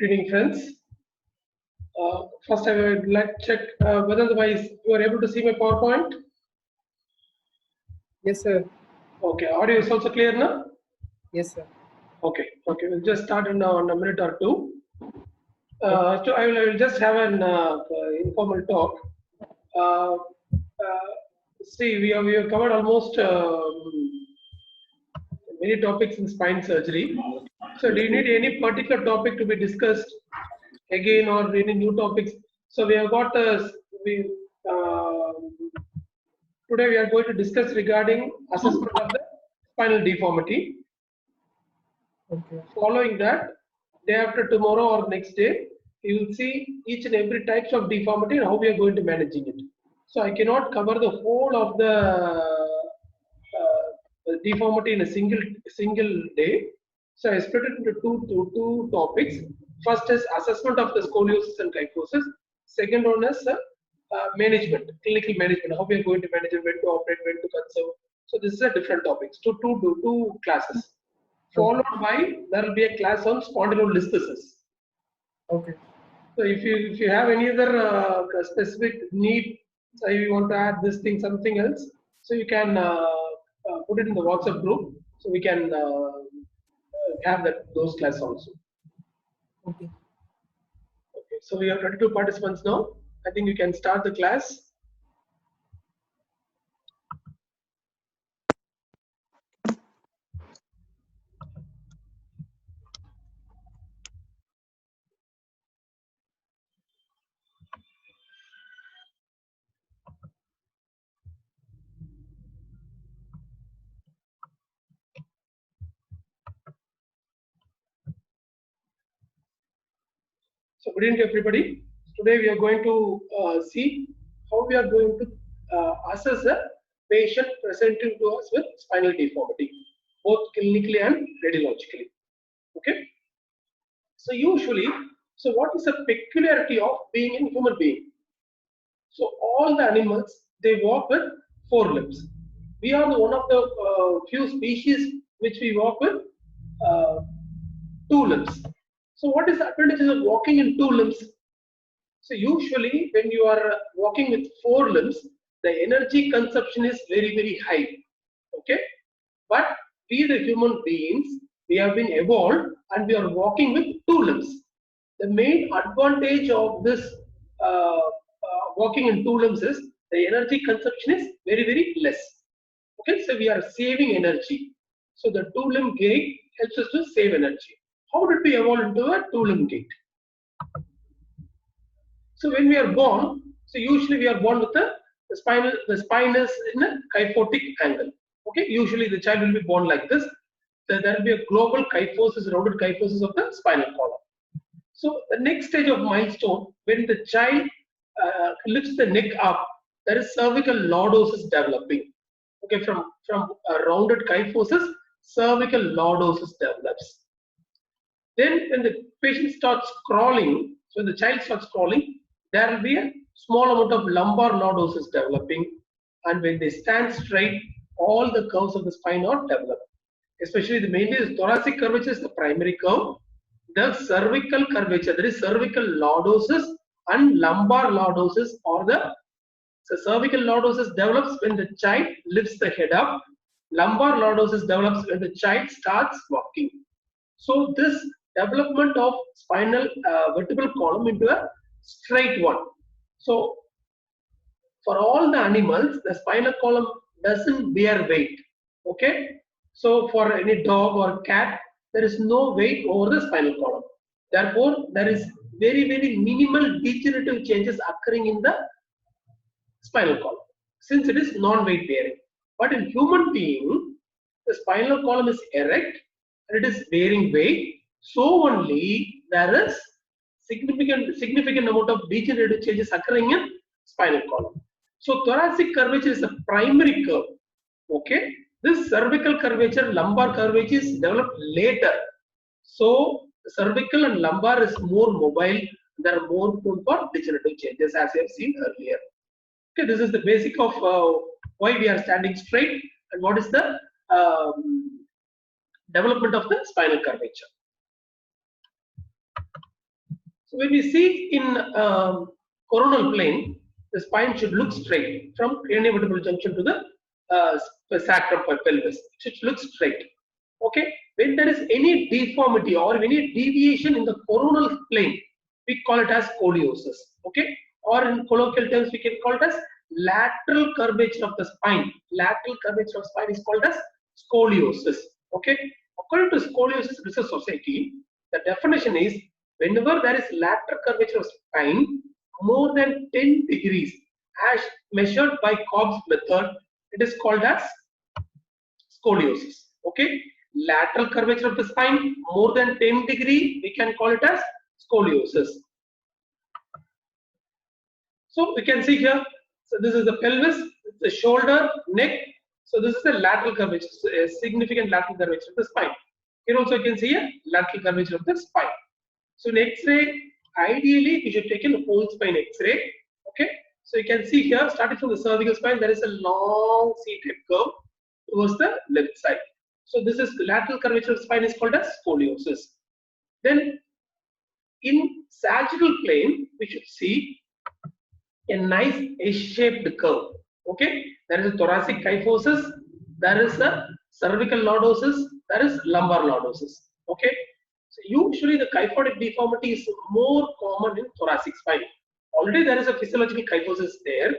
Good evening, friends. First, I would like to check whether otherwise you are able to see my PowerPoint. Yes, sir. Okay, audio is also clear now. Yes, sir. Okay, we'll just start in a minute or two. So I will just have an informal talk. See, we have covered almost many topics in spine surgery. So, do you need any particular topic to be discussed again, or any new topics? So, we have got today we are going to discuss regarding assessment of the spinal deformity. Okay. Following that, day after tomorrow or next day, you will see each and every types of deformity and how we are going to managing it. So I cannot cover the whole of the deformity in a single day. So I split it into two topics. First is assessment of the scoliosis and kyphosis. Second one is management, clinical management. How we are going to manage it, when to operate, when to conserve. So this is a different topics. Two classes. Followed by there will be a class on spondylolisthesis. Okay. So if you have any other specific need, say you want to add this thing, something else, so you can put it in the WhatsApp group, so we can have those classes also. Okay. Okay. So we have 22 participants now. I think you can start the class. So good evening, everybody. Today we are going to see how we are going to assess a patient presenting to us with spinal deformity, both clinically and radiologically. Okay. So usually, so what is the peculiarity of being a human being? So all the animals, they walk with 4 limbs. We are one of the few species which we walk with 2 limbs. So what is the advantages of walking in 2 limbs? So usually when you are walking with 4 limbs, the energy consumption is very high. Okay, but we the human beings, we have been evolved and we are walking with 2 limbs. The main advantage of this walking in 2 limbs is the energy consumption is very less. Okay, so we are saving energy. So the 2-limb gait helps us to save energy. How did we evolve into a 2-limb gait? So when we are born, so usually we are born with the spine is in a kyphotic angle. Okay, usually the child will be born like this. So there will be a global kyphosis, rounded kyphosis of the spinal column. So the next stage of milestone, when the child lifts the neck up, there is cervical lordosis developing. Okay, from a rounded kyphosis, cervical lordosis develops. Then when the patient starts crawling, so when the child starts crawling, there will be a small amount of lumbar lordosis developing, and when they stand straight, all the curves of the spine are developed. Especially mainly the thoracic curvature is the primary curve. The cervical curvature, there is cervical lordosis and lumbar lordosis, or so cervical lordosis develops when the child lifts the head up. Lumbar lordosis develops when the child starts walking. So this development of spinal vertebral column into a straight one. So for all the animals, the spinal column doesn't bear weight. Okay. So for any dog or cat, there is no weight over the spinal column. Therefore, there is very minimal degenerative changes occurring in the spinal column, since it is non-weight bearing. But in human being, the spinal column is erect and it is bearing weight. So only there is significant amount of degenerative changes occurring in spinal column. So thoracic curvature is the primary curve. Okay, this cervical curvature, lumbar curvature is developed later. So cervical and lumbar is more mobile. There are more prone for degenerative changes, as I have seen earlier. Okay, this is the basic of why we are standing straight and what is the development of the spinal curvature. So when we see in coronal plane, the spine should look straight from craniovertebral junction to the sacrum pelvis. It should look straight. Okay. When there is any deformity or any deviation in the coronal plane, we call it as scoliosis. Okay. Or in colloquial terms, we can call it as lateral curvature of the spine. Lateral curvature of spine is called as scoliosis. Okay. According to Scoliosis Research Society, the definition is whenever there is lateral curvature of spine more than 10 degrees as measured by Cobb's method, it is called as scoliosis. Okay. Lateral curvature of the spine more than 10 degree, we can call it as scoliosis. So we can see here, so this is the pelvis, the shoulder, neck. So this is the lateral curvature, a significant lateral curvature of the spine. Here also you can see a lateral curvature of the spine. So in X-ray, ideally we should take in the whole spine X-ray. Okay. So you can see here, starting from the cervical spine, there is a long C-shaped curve towards the left side. So this is lateral curvature of spine is called as scoliosis. Then in sagittal plane, we should see a nice S-shaped curve. Okay, there is a thoracic kyphosis, there is a cervical lordosis, there is lumbar lordosis. Okay, so usually the kyphotic deformity is more common in thoracic spine. Already there is a physiological kyphosis there,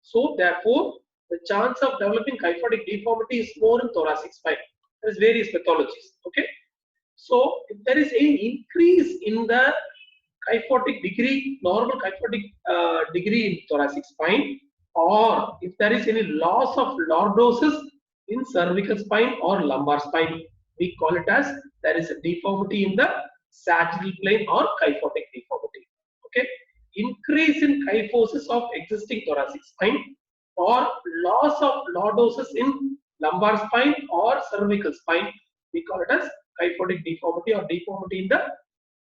so therefore the chance of developing kyphotic deformity is more in thoracic spine. There is various pathologies. Okay, so if there is an increase in the kyphotic degree, normal kyphotic degree in thoracic spine, or if there is any loss of lordosis in cervical spine or lumbar spine, we call it as there is a deformity in the sagittal plane or kyphotic deformity. Okay, increase in kyphosis of existing thoracic spine or loss of lordosis in lumbar spine or cervical spine, we call it as kyphotic deformity or deformity in the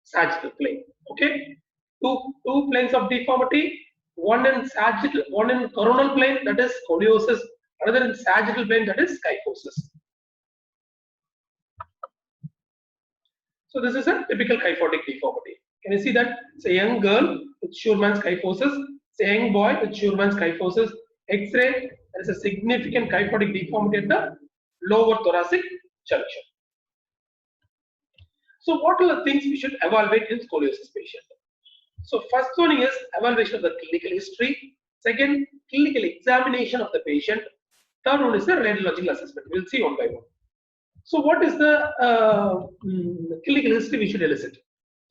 sagittal plane. Okay, two planes of deformity, one in sagittal, one in coronal plane, that is scoliosis, another in sagittal plane, that is kyphosis. So this is a typical kyphotic deformity. Can you see that? It's a young girl with Schurman's kyphosis, it's a young boy with Schurman's kyphosis. X-ray, there is a significant kyphotic deformity at the lower thoracic junction. So what are the things we should evaluate in scoliosis patient? So first one is evaluation of the clinical history. Second, clinical examination of the patient. Third one is the radiological assessment. We'll see one by one. So what is the clinical history we should elicit?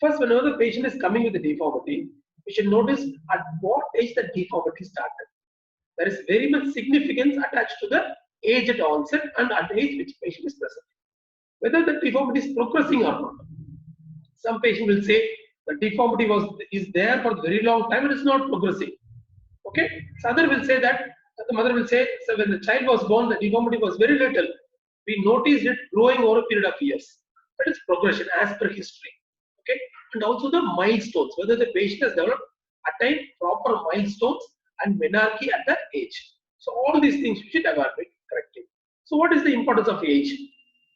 First, whenever the patient is coming with a deformity, we should notice at what age the deformity started. There is very much significance attached to the age at onset and at the age which patient is present. Whether the deformity is progressing or not. Some patient will say the deformity is there for a very long time and it's not progressing. Okay. So other will say that the mother will say, so when the child was born, the deformity was very little. We noticed it growing over a period of years. That is progression as per history. Okay. And also the milestones, whether the patient has developed, attained proper milestones and menarche at that age. So all these things we should evaluate correctly. So what is the importance of age?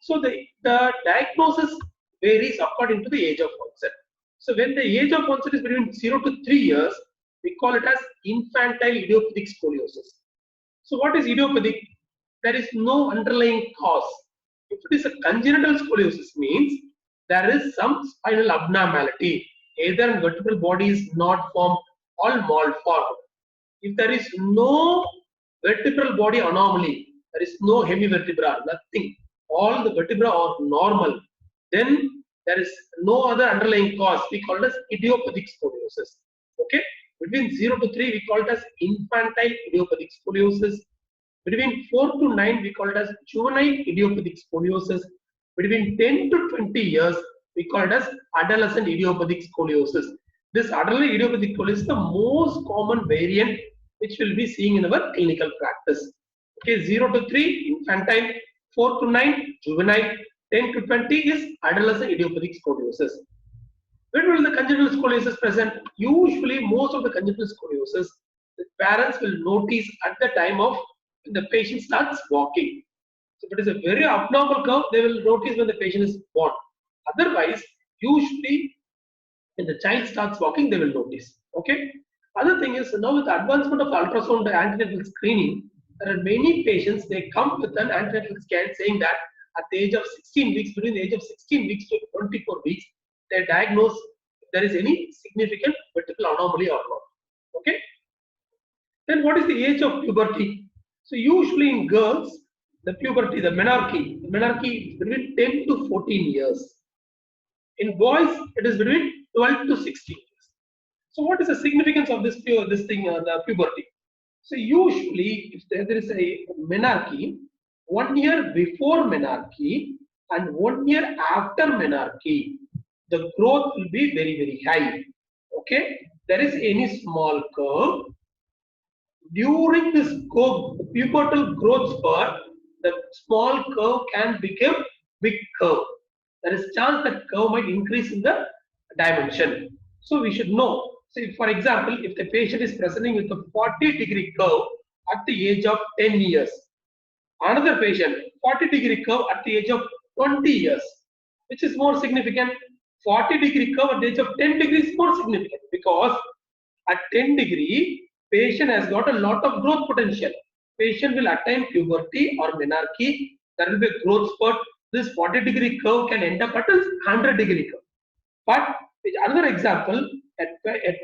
So the diagnosis varies according to the age of onset. So when the age of onset is between 0 to 3 years, we call it as infantile idiopathic scoliosis. So what is idiopathic? There is no underlying cause. If it is a congenital scoliosis, means there is some spinal abnormality. Either vertebral body is not formed or malformed. If there is no vertebral body anomaly, there is no hemivertebra, nothing. All the vertebrae are normal. Then there is no other underlying cause. We call it as idiopathic scoliosis. Okay. Between 0 to 3, we call it as infantile idiopathic scoliosis. Between 4 to 9, we call it as juvenile idiopathic scoliosis. Between 10 to 20 years, we call it as adolescent idiopathic scoliosis. This adolescent idiopathic scoliosis is the most common variant which we'll be seeing in our clinical practice. Okay, 0 to 3, infantile, 4 to 9, juvenile, 10 to 20 is adolescent idiopathic scoliosis. When will the congenital scoliosis present? Usually, most of the congenital scoliosis, the parents will notice at the time of when the patient starts walking. So if it is a very abnormal curve, they will notice when the patient is born. Otherwise, usually When the child starts walking, they will notice. Okay. Other thing is now with the advancement of ultrasound antenatal screening, there are many patients they come with an antenatal scan saying that at the age of 16 weeks, between the age of 16 weeks to 24 weeks, they diagnose if there is any significant vertebral anomaly or not. Okay. Then what is the age of puberty? So usually in girls, the puberty, the menarche is between 10 to 14 years. In boys, it is between 12 to 16 years. So what is the significance of the puberty? So usually, if there is a menarche, 1 year before menarche and 1 year after menarche, the growth will be very, very high. Okay, there is any small curve. During this pubertal growth spurt, the small curve can become big curve. There is chance that curve might increase in the dimension. So we should know. So if, for example, if the patient is presenting with a 40-degree curve at the age of 10 years, another patient 40-degree curve at the age of 20 years, which is more significant? 40-degree curve at the age of 10 degrees is more significant because at 10 degree, patient has got a lot of growth potential. Patient will attain puberty or menarche. There will be a growth spurt. This 40-degree curve can end up at a 100-degree curve. But another example, a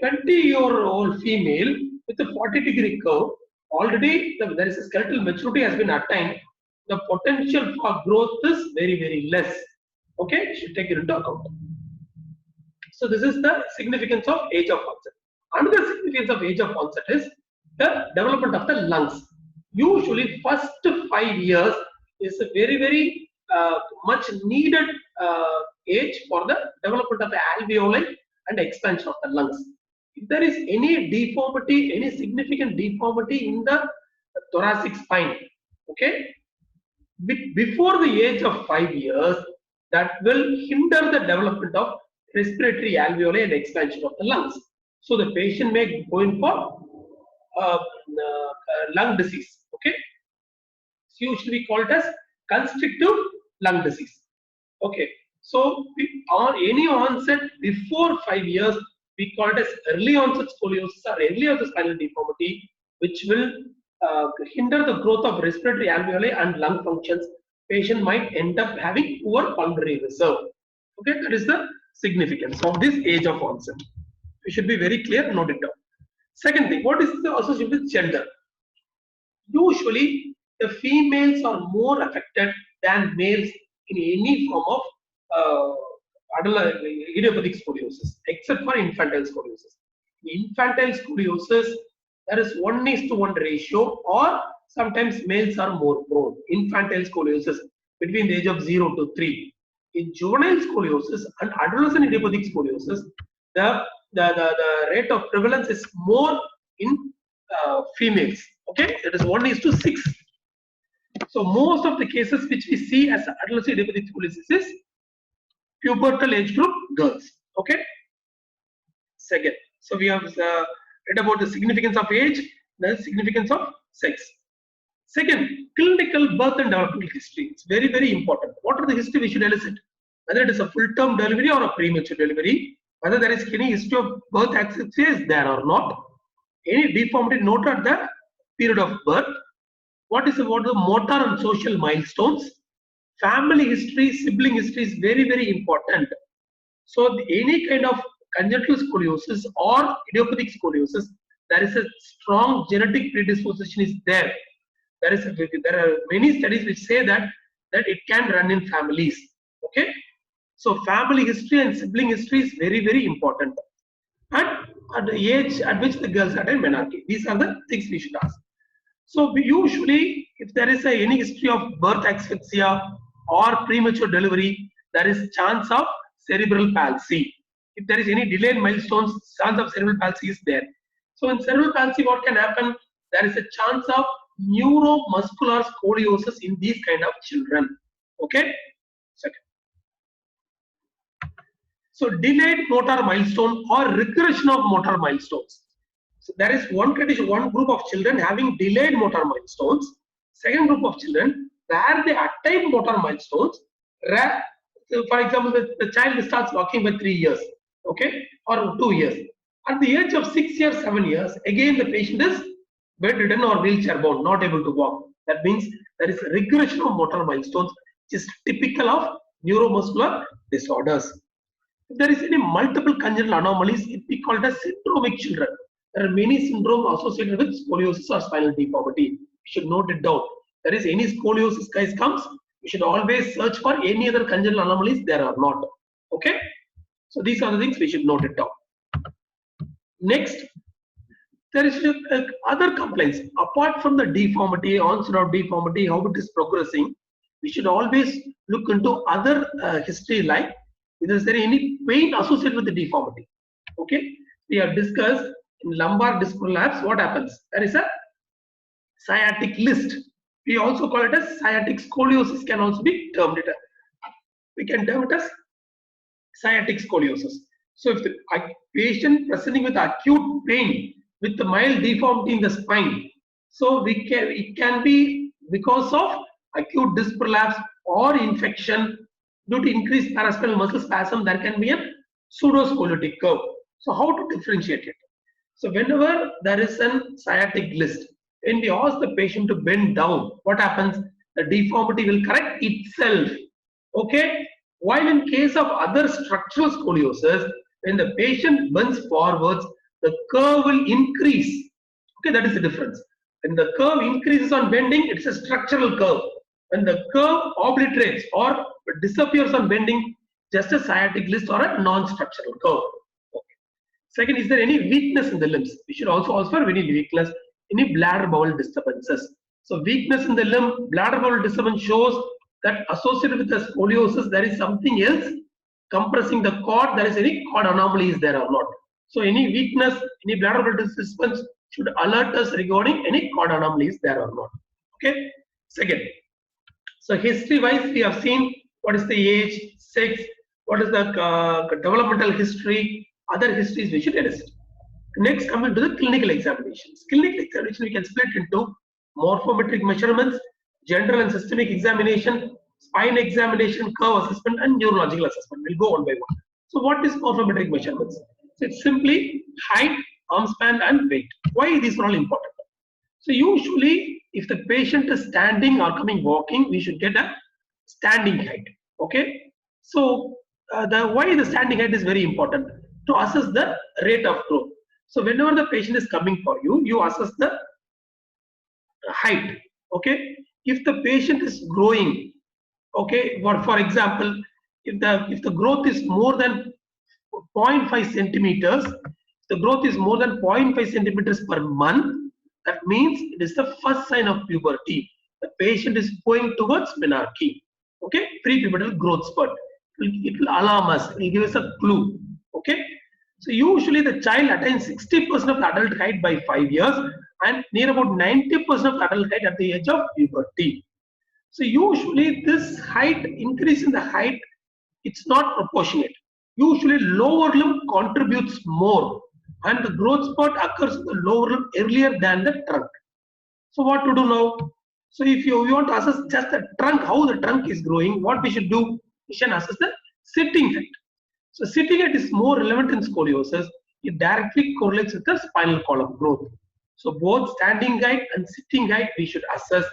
20-year-old female with a 40-degree curve, already there is a skeletal maturity has been attained. The potential for growth is very, very less. Okay, you should take it into account. So this is the significance of age of onset. Another significance of age of onset is the development of the lungs. Usually, first 5 years is a very, very much needed age for the development of the alveoli and expansion of the lungs. If there is any deformity, any significant deformity in the thoracic spine, okay, before the age of 5 years, that will hinder the development of respiratory alveoli and expansion of the lungs. So the patient may go in for lung disease. Okay, it's usually called as constrictive lung disease. Okay, so on any onset before 5 years, we call it as early onset scoliosis or early onset spinal deformity, which will hinder the growth of respiratory alveoli and lung functions. Patient might end up having poor pulmonary reserve. Okay, that is the significance of this age of onset. We should be very clear, note it down. Second thing, what is the association with gender? Usually, the females are more affected than males in any form of idiopathic scoliosis, except for infantile scoliosis. In infantile scoliosis, there is 1:1 ratio, or sometimes males are more prone. Infantile scoliosis between the age of 0 to 3. In juvenile scoliosis and adolescent idiopathic scoliosis, the rate of prevalence is more in females. Okay, it is 1:6. So most of the cases which we see as adolescent idiopathic scoliosis is pubertal age group girls. Okay. Second, so we have read about the significance of age, the significance of sex. Second, clinical birth and developmental history. It's very, very important. What are the history we should elicit? Whether it is a full-term delivery or a premature delivery, whether there is any history of birth asphyxia is there or not, any deformity noted at the period of birth, what is about the motor and social milestones, family history, sibling history is very, very important. So any kind of congenital scoliosis or idiopathic scoliosis, there is a strong genetic predisposition is there. There are many studies which say that it can run in families. Okay, so family history and sibling history is very, very important. And at the age at which the girls attain menarche, these are the things we should ask. So we usually, if there is any history of birth asphyxia or premature delivery, there is chance of cerebral palsy. If there is any delayed milestones, chance of cerebral palsy is there. So in cerebral palsy, what can happen? There is a chance of neuromuscular scoliosis in these kind of children. Okay. Second. So delayed motor milestone or regression of motor milestones. So there is one condition, one group of children having delayed motor milestones. Second group of children where they attain motor milestones. So for example, the child starts walking by 3 years. okay, or 2 years. At the age of 6 years, 7 years, again the patient is bedridden or wheelchair bound, not able to walk. That means there is a regression of motor milestones, which is typical of neuromuscular disorders. If there is any multiple congenital anomalies, it be called as syndromic children. There are many syndromes associated with scoliosis or spinal deformity. You should note it down. There is any scoliosis guys comes, you should always search for any other congenital anomalies. There are not. Okay. So these are the things we should note it down. Next, there is other complaints apart from the deformity, onset of deformity, how it is progressing. We should always look into other history, like is there any pain associated with the deformity. Okay, we have discussed in lumbar disc prolapse what happens. There is a sciatic list. We also call it as sciatic scoliosis. Can also be termed it. We can term it as sciatic scoliosis. So if the patient presenting with acute pain with the mild deformity in the spine, so it can be because of acute disc prolapse or infection due to increased paraspinal muscle spasm. There can be a pseudoscoliotic curve. So how to differentiate it? So whenever there is a sciatic list, when we ask the patient to bend down, what happens? The deformity will correct itself. Okay. While in case of other structural scoliosis, when the patient bends forwards, the curve will increase. Okay, that is the difference. When the curve increases on bending, it's a structural curve. When the curve obliterates or disappears on bending, just a sciatic list or a non-structural curve. Okay. Second, is there any weakness in the limbs? We should also ask for any weakness, any bladder bowel disturbances. So weakness in the limb, bladder bowel disturbance shows that associated with the scoliosis, there is something else compressing the cord. There is any cord anomaly is there or not. So any weakness, any bladder bowel disturbance should alert us regarding any cord anomalies there or not. Okay. Second, so history wise, we have seen what is the age, sex, what is the developmental history, other histories we should elicit. Next, coming to the clinical examinations. Clinical examination we can split into morphometric measurements, general and systemic examination, spine examination, curve assessment, and neurological assessment. We'll go one by one. So what is morphometric measurements? So it's simply height, arm span, and weight. Why these are all important? So usually, if the patient is standing or coming walking, we should get a standing height. Okay. So why the standing height is very important to assess the rate of growth. So whenever the patient is coming for you, you assess the height. Okay. If the patient is growing, okay, for example, if the growth is more than 0.5 centimeters, the growth is more than 0.5 centimeters per month, that means it is the first sign of puberty. The patient is going towards menarche. Okay, prepubertal growth spurt. It will alarm us. It will give us a clue. Okay, so usually the child attains 60% of the adult height by 5 years and near about 90% of adult height at the age of puberty. So usually this height, increase in the height, it's not proportionate. Usually lower limb contributes more and the growth spurt occurs in the lower limb earlier than the trunk. So what to do now? So if you want to assess just the trunk, how the trunk is growing, what we should do? We should assess the sitting height. So sitting height is more relevant in scoliosis. It directly correlates with the spinal column growth. So both standing height and sitting height we should assess.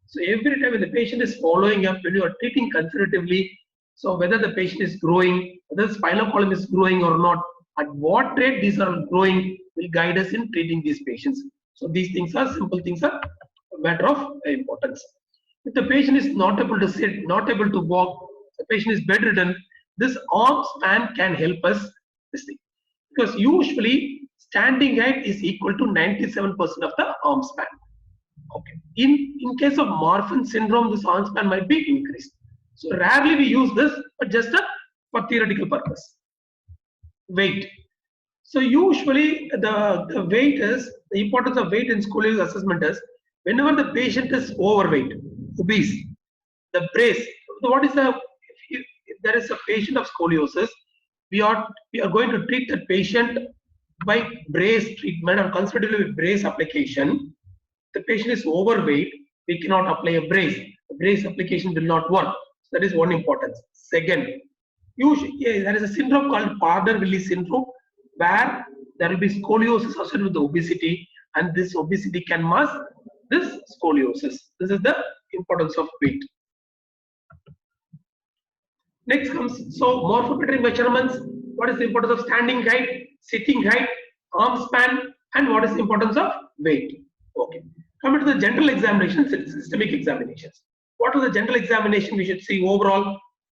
So every time when the patient is following up, when you are treating conservatively, so whether the patient is growing, whether the spinal column is growing or not, at what rate these are growing will guide us in treating these patients. So these things are simple things, are a matter of importance. If the patient is not able to sit, not able to walk, the patient is bedridden, this arm span can help us this thing. Because usually standing height is equal to 97% of the arm span. Okay. In case of Marfan syndrome, this arm span might be increased. So rarely we use this, but just for theoretical purpose. Weight. So usually the weight is, the importance of weight in scoliosis assessment is whenever the patient is overweight, obese, the brace. So what is if there is a patient of scoliosis, we are going to treat the patient by brace treatment or conservatively brace application. The patient is overweight, we cannot apply a brace. The brace application will not work. So that is one importance. Second, Usually, yeah, there is a syndrome called Prader-Willi syndrome where there will be scoliosis associated with the obesity, and this obesity can mask this scoliosis. This is the importance of weight. Next comes, so morphometric measurements. What is the importance of standing height, sitting height, arm span, and what is the importance of weight? Okay. Coming to the general examinations and systemic examinations. What are the general examination we should see overall?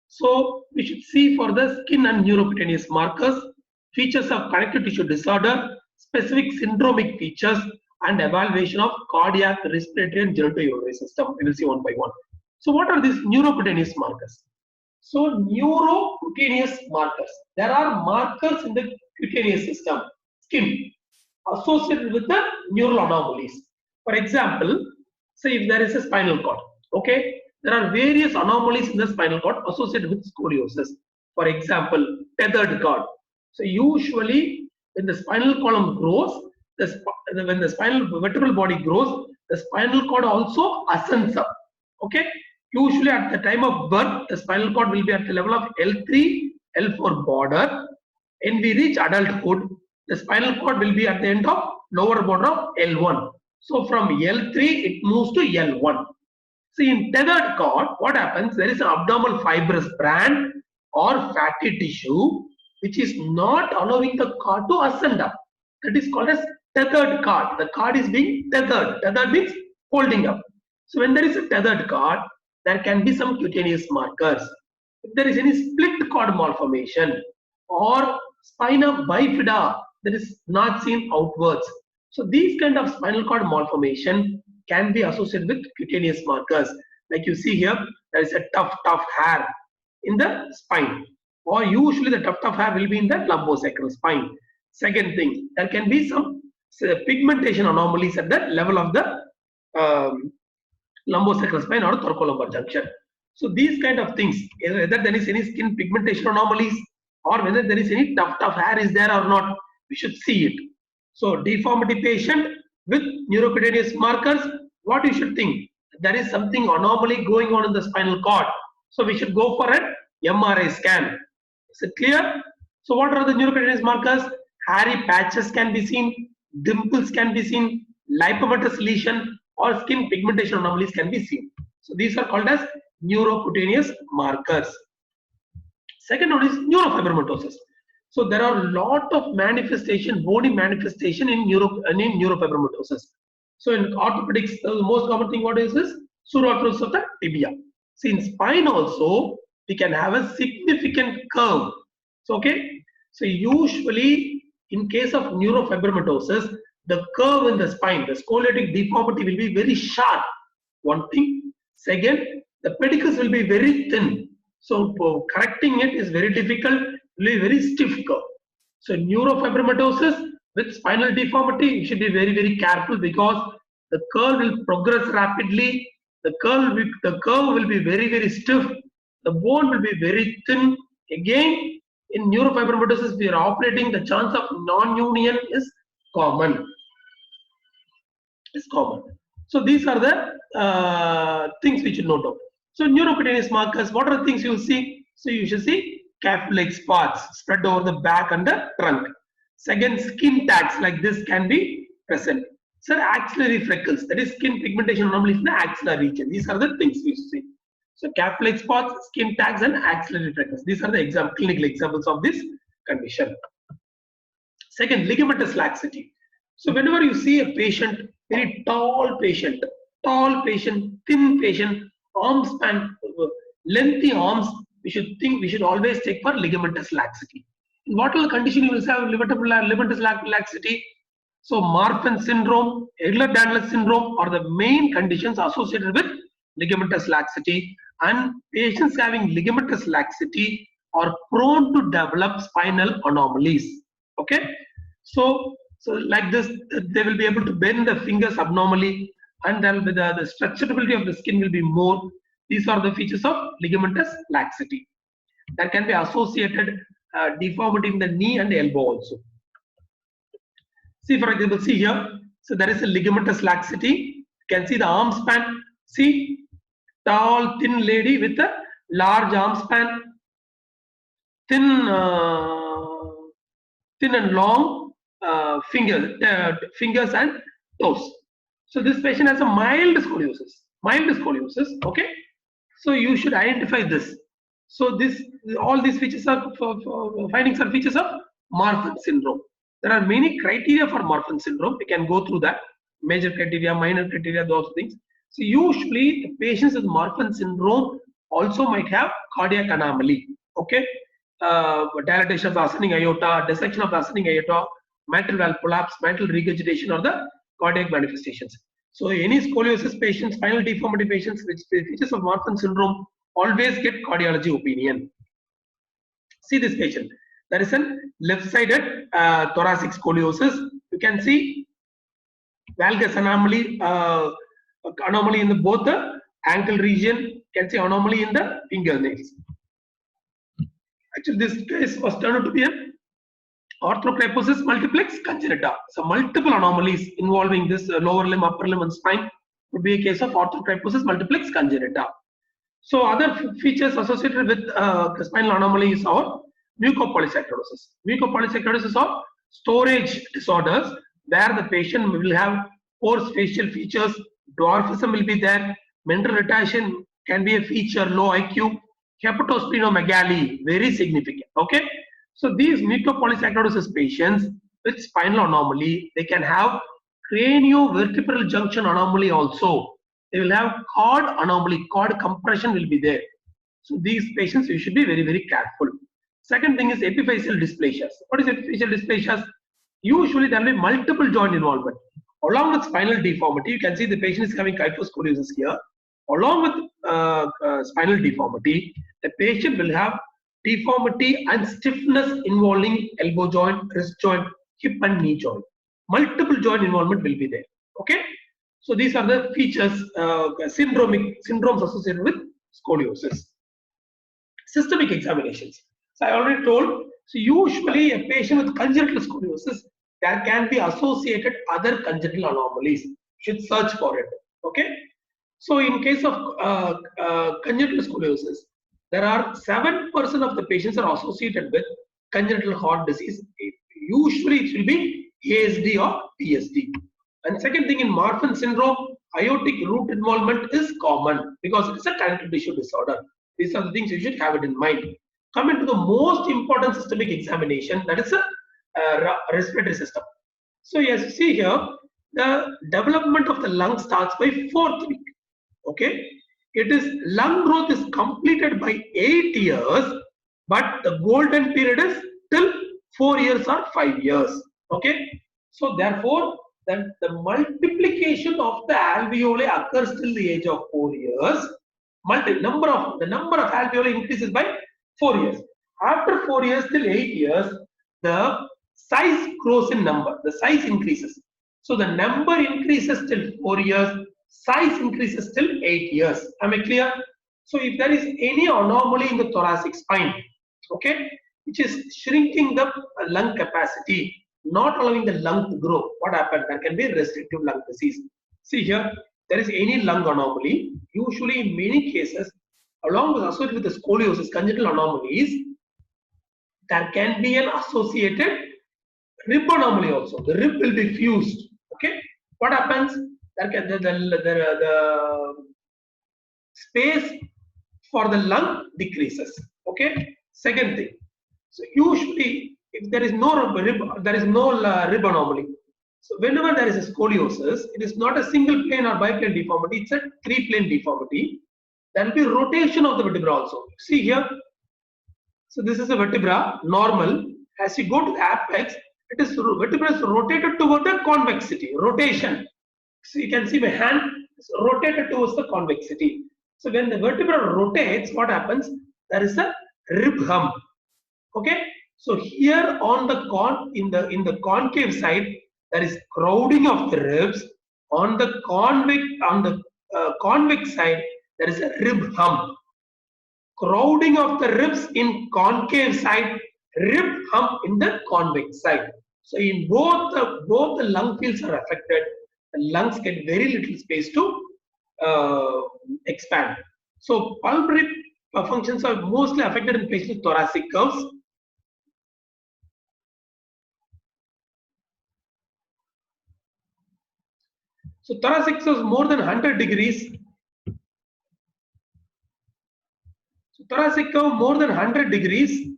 So we should see for the skin and neurocutaneous markers, features of connective tissue disorder, specific syndromic features, and evaluation of cardiac, respiratory, and genitourinary system. We will see one by one. So what are these neurocutaneous markers? So neurocutaneous markers. There are markers in the cutaneous system, skin, associated with the neural anomalies. For example, say if there is a spinal cord, okay, there are various anomalies in the spinal cord associated with scoliosis. For example, tethered cord. So usually when the spinal column grows, when the spinal vertebral body grows, the spinal cord also ascends up. Okay. Usually at the time of birth, the spinal cord will be at the level of L3, L4 border. When we reach adulthood, the spinal cord will be at the end of lower border of L1. So from L3, it moves to L1. See, in tethered cord, what happens? There is an abdominal fibrous band or fatty tissue which is not allowing the cord to ascend up. That is called as tethered cord. The cord is being tethered. Tethered means holding up. So when there is a tethered cord, there can be some cutaneous markers. If there is any split cord malformation or spina bifida that is not seen outwards. So these kind of spinal cord malformation can be associated with cutaneous markers. Like you see here, there is a tough hair in the spine, or usually the tough hair will be in the lumbosacral spine. Second thing, there can be some pigmentation anomalies at the level of the lumbosacral spine or thoracolumbar junction. So these kind of things, whether there is any skin pigmentation anomalies or whether there is any tough hair is there or not, we should see it. So deformity patient with neurocutaneous markers, what you should think? There is something anomaly going on in the spinal cord. So we should go for an MRI scan. Is it clear? So what are the neurocutaneous markers? Hairy patches can be seen, dimples can be seen, lipomatous lesion or skin pigmentation anomalies can be seen. So these are called as neurocutaneous markers. Second one is neurofibromatosis. So there are a lot of manifestation, bony manifestation in neurofibromatosis. So in orthopedics, the most common thing what is this? Pseudoarthrosis of the tibia. See, in spine also, we can have a significant curve. So okay, so usually in case of neurofibromatosis, the curve in the spine, the scoliotic deformity will be very sharp. One thing. Second, the pedicles will be very thin. So correcting it is very difficult, will be very stiff curve. So neurofibromatosis with spinal deformity, you should be very careful because the curve will progress rapidly. The curve will be very stiff. The bone will be very thin. Again, in neurofibromatosis, we are operating. The chance of non-union is common. So these are the things we should note of. So neurocutaneous markers, what are the things you will see? So you should see calf-like spots spread over the back and the trunk. Second, skin tags like this can be present. So axillary freckles, that is skin pigmentation anomalies in the axillary region. These are the things we see. So calf-like spots, skin tags, and axillary freckles. These are the clinical examples of this condition. Second, ligamentous laxity. So whenever you see a patient, very tall patient, thin patient, arm span, lengthy arms, we should always check for ligamentous laxity. In what other condition you will have ligamentous laxity? So Marfan syndrome, Ehlers-Danlos syndrome are the main conditions associated with ligamentous laxity, and patients having ligamentous laxity are prone to develop spinal anomalies. Okay, so like this, they will be able to bend the fingers abnormally, and there will be the stretchability of the skin will be more. These are the features of ligamentous laxity. There can be associated deformity in the knee and elbow also. See, for example, see here. So there is a ligamentous laxity. You can see the arm span. See, tall, thin lady with a large arm span. thin, thin and long fingers and toes. So this patient has a mild scoliosis. Mild scoliosis. Okay. So you should identify this. So this, all these features are findings are features of Marfan syndrome. There are many criteria for Marfan syndrome. We can go through that. Major criteria, minor criteria, those things. So usually the patients with Marfan syndrome also might have cardiac anomaly. Okay, dilatation of the ascending aorta, dissection of the ascending aorta, mitral valve collapse, mitral regurgitation, or the cardiac manifestations. So any scoliosis patients, spinal deformity patients, which features of Marfan syndrome, always get cardiology opinion. See this patient. There is a left-sided thoracic scoliosis. You can see valgus anomaly in the, both the ankle region. You can see anomaly in the fingernails. Actually, this case was turned out to be an orthopaedic multiplex congenita. So multiple anomalies involving this lower limb, upper limb, and spine would be a case of orthopaedic multiplex congenita. So other features associated with spinal anomalies are mucopolysaccharidosis. Mucopolysaccharidosis are storage disorders where the patient will have coarse facial features, dwarfism will be there, mental retardation can be a feature, low IQ, hepatosplenomegaly, very significant. Okay, so these mucopolysaccharidosis patients with spinal anomaly, they can have craniovertebral junction anomaly also. They will have cord anomaly, cord compression will be there. So these patients, you should be very, very careful. Second thing is epiphyseal dysplasias. What is epiphyseal dysplasias? Usually there will be multiple joint involvement. Along with spinal deformity, you can see the patient is having kyphoscoliosis here. Along with spinal deformity, the patient will have deformity and stiffness involving elbow joint, wrist joint, hip and knee joint. Multiple joint involvement will be there. Okay. So these are the features, syndromes associated with scoliosis. Systemic examinations. So I already told. So usually a patient with congenital scoliosis, there can be associated other congenital anomalies. You should search for it. Okay. So in case of congenital scoliosis, there are 7% of the patients are associated with congenital heart disease. Usually it will be ASD or PSD. And second thing, in Marfan syndrome, aortic root involvement is common because it is a connective tissue disorder. These are the things you should have it in mind. Coming to the most important systemic examination, that is a respiratory system. So as you see here, the development of the lung starts by 4th week. Okay, it is lung growth is completed by 8 years, but the golden period is till 4 years or 5 years. Okay, so therefore, then the multiplication of the alveoli occurs till the age of 4 years. The number of alveoli increases by 4 years. After 4 years till 8 years, the size grows in number. The size increases. So the number increases till 4 years. Size increases till 8 years. Am I clear? So if there is any anomaly in the thoracic spine, okay, which is shrinking the lung capacity, not allowing the lung to grow, what happens? There can be restrictive lung disease. See here, there is any lung anomaly, usually in many cases, along with associated with the scoliosis, congenital anomalies, there can be an associated rib anomaly also. The rib will be fused. Okay, what happens? The space for the lung decreases. Okay. Second thing. So usually, if there is no rib anomaly. So whenever there is a scoliosis, it is not a single plane or biplane deformity. It's a 3-plane deformity. There will be rotation of the vertebra also. See here. So this is a vertebra normal. As you go to the apex, vertebra is rotated toward the convexity. Rotation. So you can see my hand is rotated towards the convexity. So when the vertebra rotates, what happens? There is a rib hump. Okay. So here on the in the concave side, there is crowding of the ribs. On the convex side, there is a rib hump. Crowding of the ribs in concave side, rib hump in the convex side. So in both the lung fields are affected. The lungs get very little space to expand. So pulmonary functions are mostly affected in patients with thoracic curves. So thoracic is more than 100 degrees. So thoracic curve more than 100 degrees.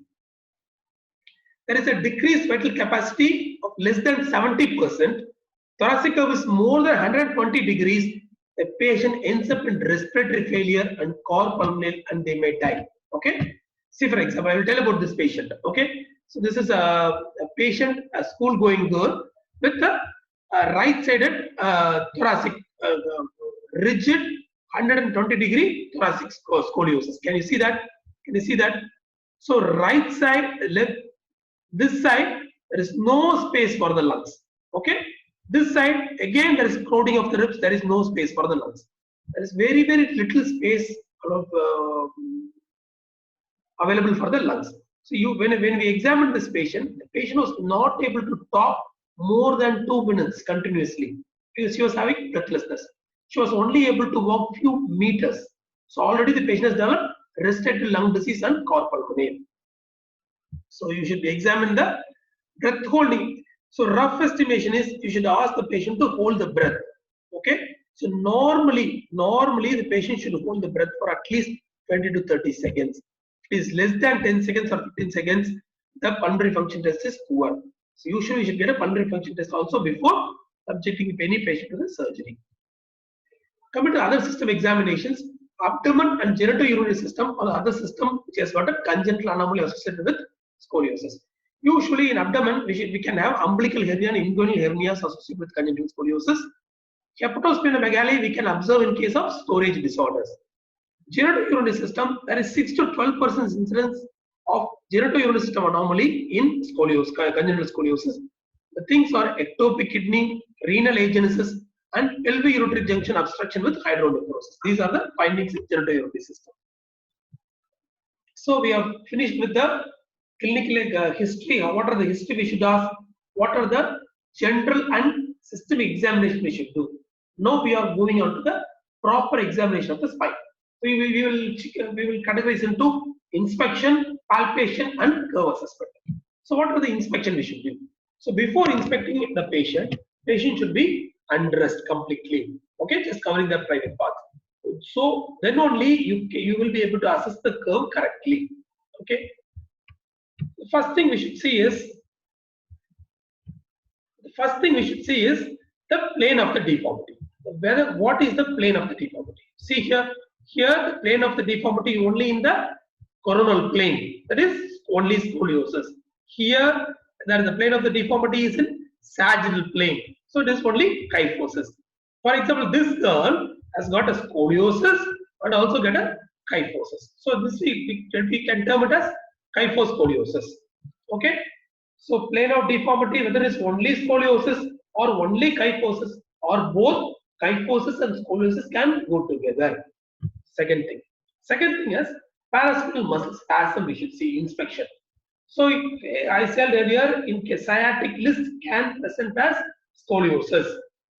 There is a decreased vital capacity of less than 70%. Thoracic curve is more than 120 degrees. The patient ends up in respiratory failure and cor pulmonale and they may die. Okay. See, for example, I will tell about this patient. Okay. So this is a patient, a school-going girl with a right-sided thoracic, rigid 120-degree thoracic scoliosis. Can you see that? Can you see that? So right side, left, this side, there is no space for the lungs. Okay. This side, again, there is crowding of the ribs. There is no space for the lungs. There is very, very little space available for the lungs. So when we examined this patient, the patient was not able to talk more than 2 minutes continuously because she was having breathlessness. She was only able to walk few meters. So already the patient has developed restricted lung disease and cor pulmonale. So you should examine the breath holding. So rough estimation is you should ask the patient to hold the breath. Okay. So normally the patient should hold the breath for at least 20 to 30 seconds. If it is less than 10 seconds or 15 seconds, the pulmonary function test is poor. So usually you should get a pulmonary function test also before subjecting any patient to the surgery. Coming to other system examinations, abdomen and genitourinary system or the other system which has got a congenital anomaly associated with scoliosis. Usually in abdomen, we can have umbilical hernia and inguinal hernias associated with congenital scoliosis. Hepatosplenomegaly we can observe in case of storage disorders. Genitourinary system, there is 6 to 12% incidence of genitourinary system anomaly in scoliosis, congenital scoliosis. The things are ectopic kidney, renal agenesis, and pelvic-ureteric junction obstruction with hydronephrosis. These are the findings in genitourinary system. So we have finished with the clinical history. What are the history we should ask? What are the general and systemic examination we should do? Now we are moving on to the proper examination of the spine. So we will categorize into inspection, palpation, and curve assessment. So what are the inspection we should do? So before inspecting the patient should be undressed completely. Okay, just covering the private part. So then only you will be able to assess the curve correctly. Okay. The first thing we should see is the plane of the deformity. What is the plane of the deformity? See here the plane of the deformity only in the coronal plane. That is only scoliosis. Here the plane of the deformity is in sagittal plane. So it is only kyphosis. For example, this girl has got a scoliosis and also get a kyphosis. So this we can term it as kyphoscoliosis. Okay. So plane of deformity, whether it's only scoliosis or only kyphosis or both kyphosis and scoliosis can go together. Second thing is paraspinal muscle spasm. We should see inspection. So I said earlier, in sciatic list can present as scoliosis.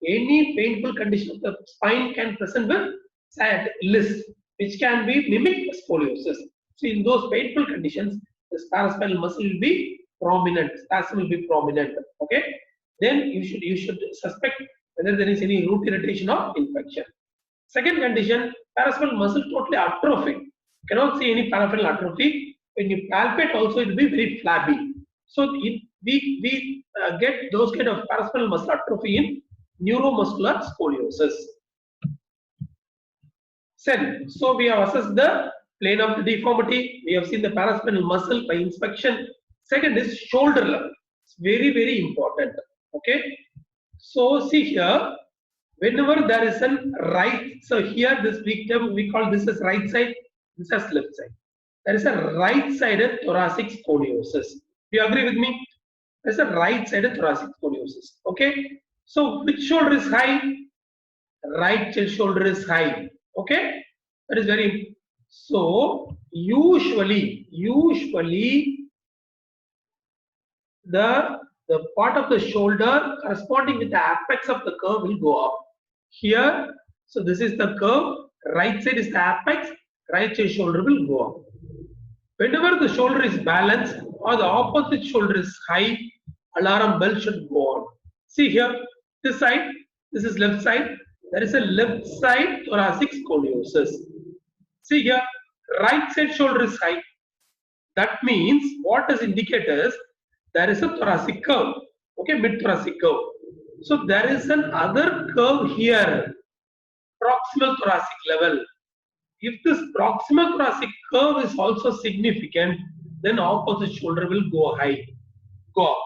Any painful condition of the spine can present with sciatic list, which can be mimic scoliosis. So in those painful conditions, the paraspinal muscle will be prominent, spasm will be prominent. Okay, then you should suspect whether there is any root irritation or infection. Second condition, paraspinal muscle totally atrophic. Cannot see any paraspinal atrophy. When you palpate, also it will be very flabby. So we get those kind of paraspinal muscle atrophy in neuromuscular scoliosis. So we have assessed the plane of the deformity. We have seen the paraspinal muscle by inspection. Second is shoulder level. It's very, very important. Okay. So see here, whenever there is a right, so here this we call this as right side, this as left side. There is a right-sided thoracic scoliosis. Do you agree with me? There's a right-sided thoracic scoliosis. Okay. So which shoulder is high? Right shoulder is high. Okay. That is very. So usually the part of the shoulder corresponding with the apex of the curve will go up. Here, so this is the curve. Right side is the apex. Right side shoulder will go up. Whenever the shoulder is balanced or the opposite shoulder is high, alarm bell should go on. See here, this side, This is left side. There is a left side thoracic scoliosis. See here, right side shoulder is high. That means what is indicators? There is a thoracic curve. Okay, mid thoracic curve. So there is another curve here, proximal thoracic level. If this proximal thoracic curve is also significant, then opposite shoulder will go high, go up.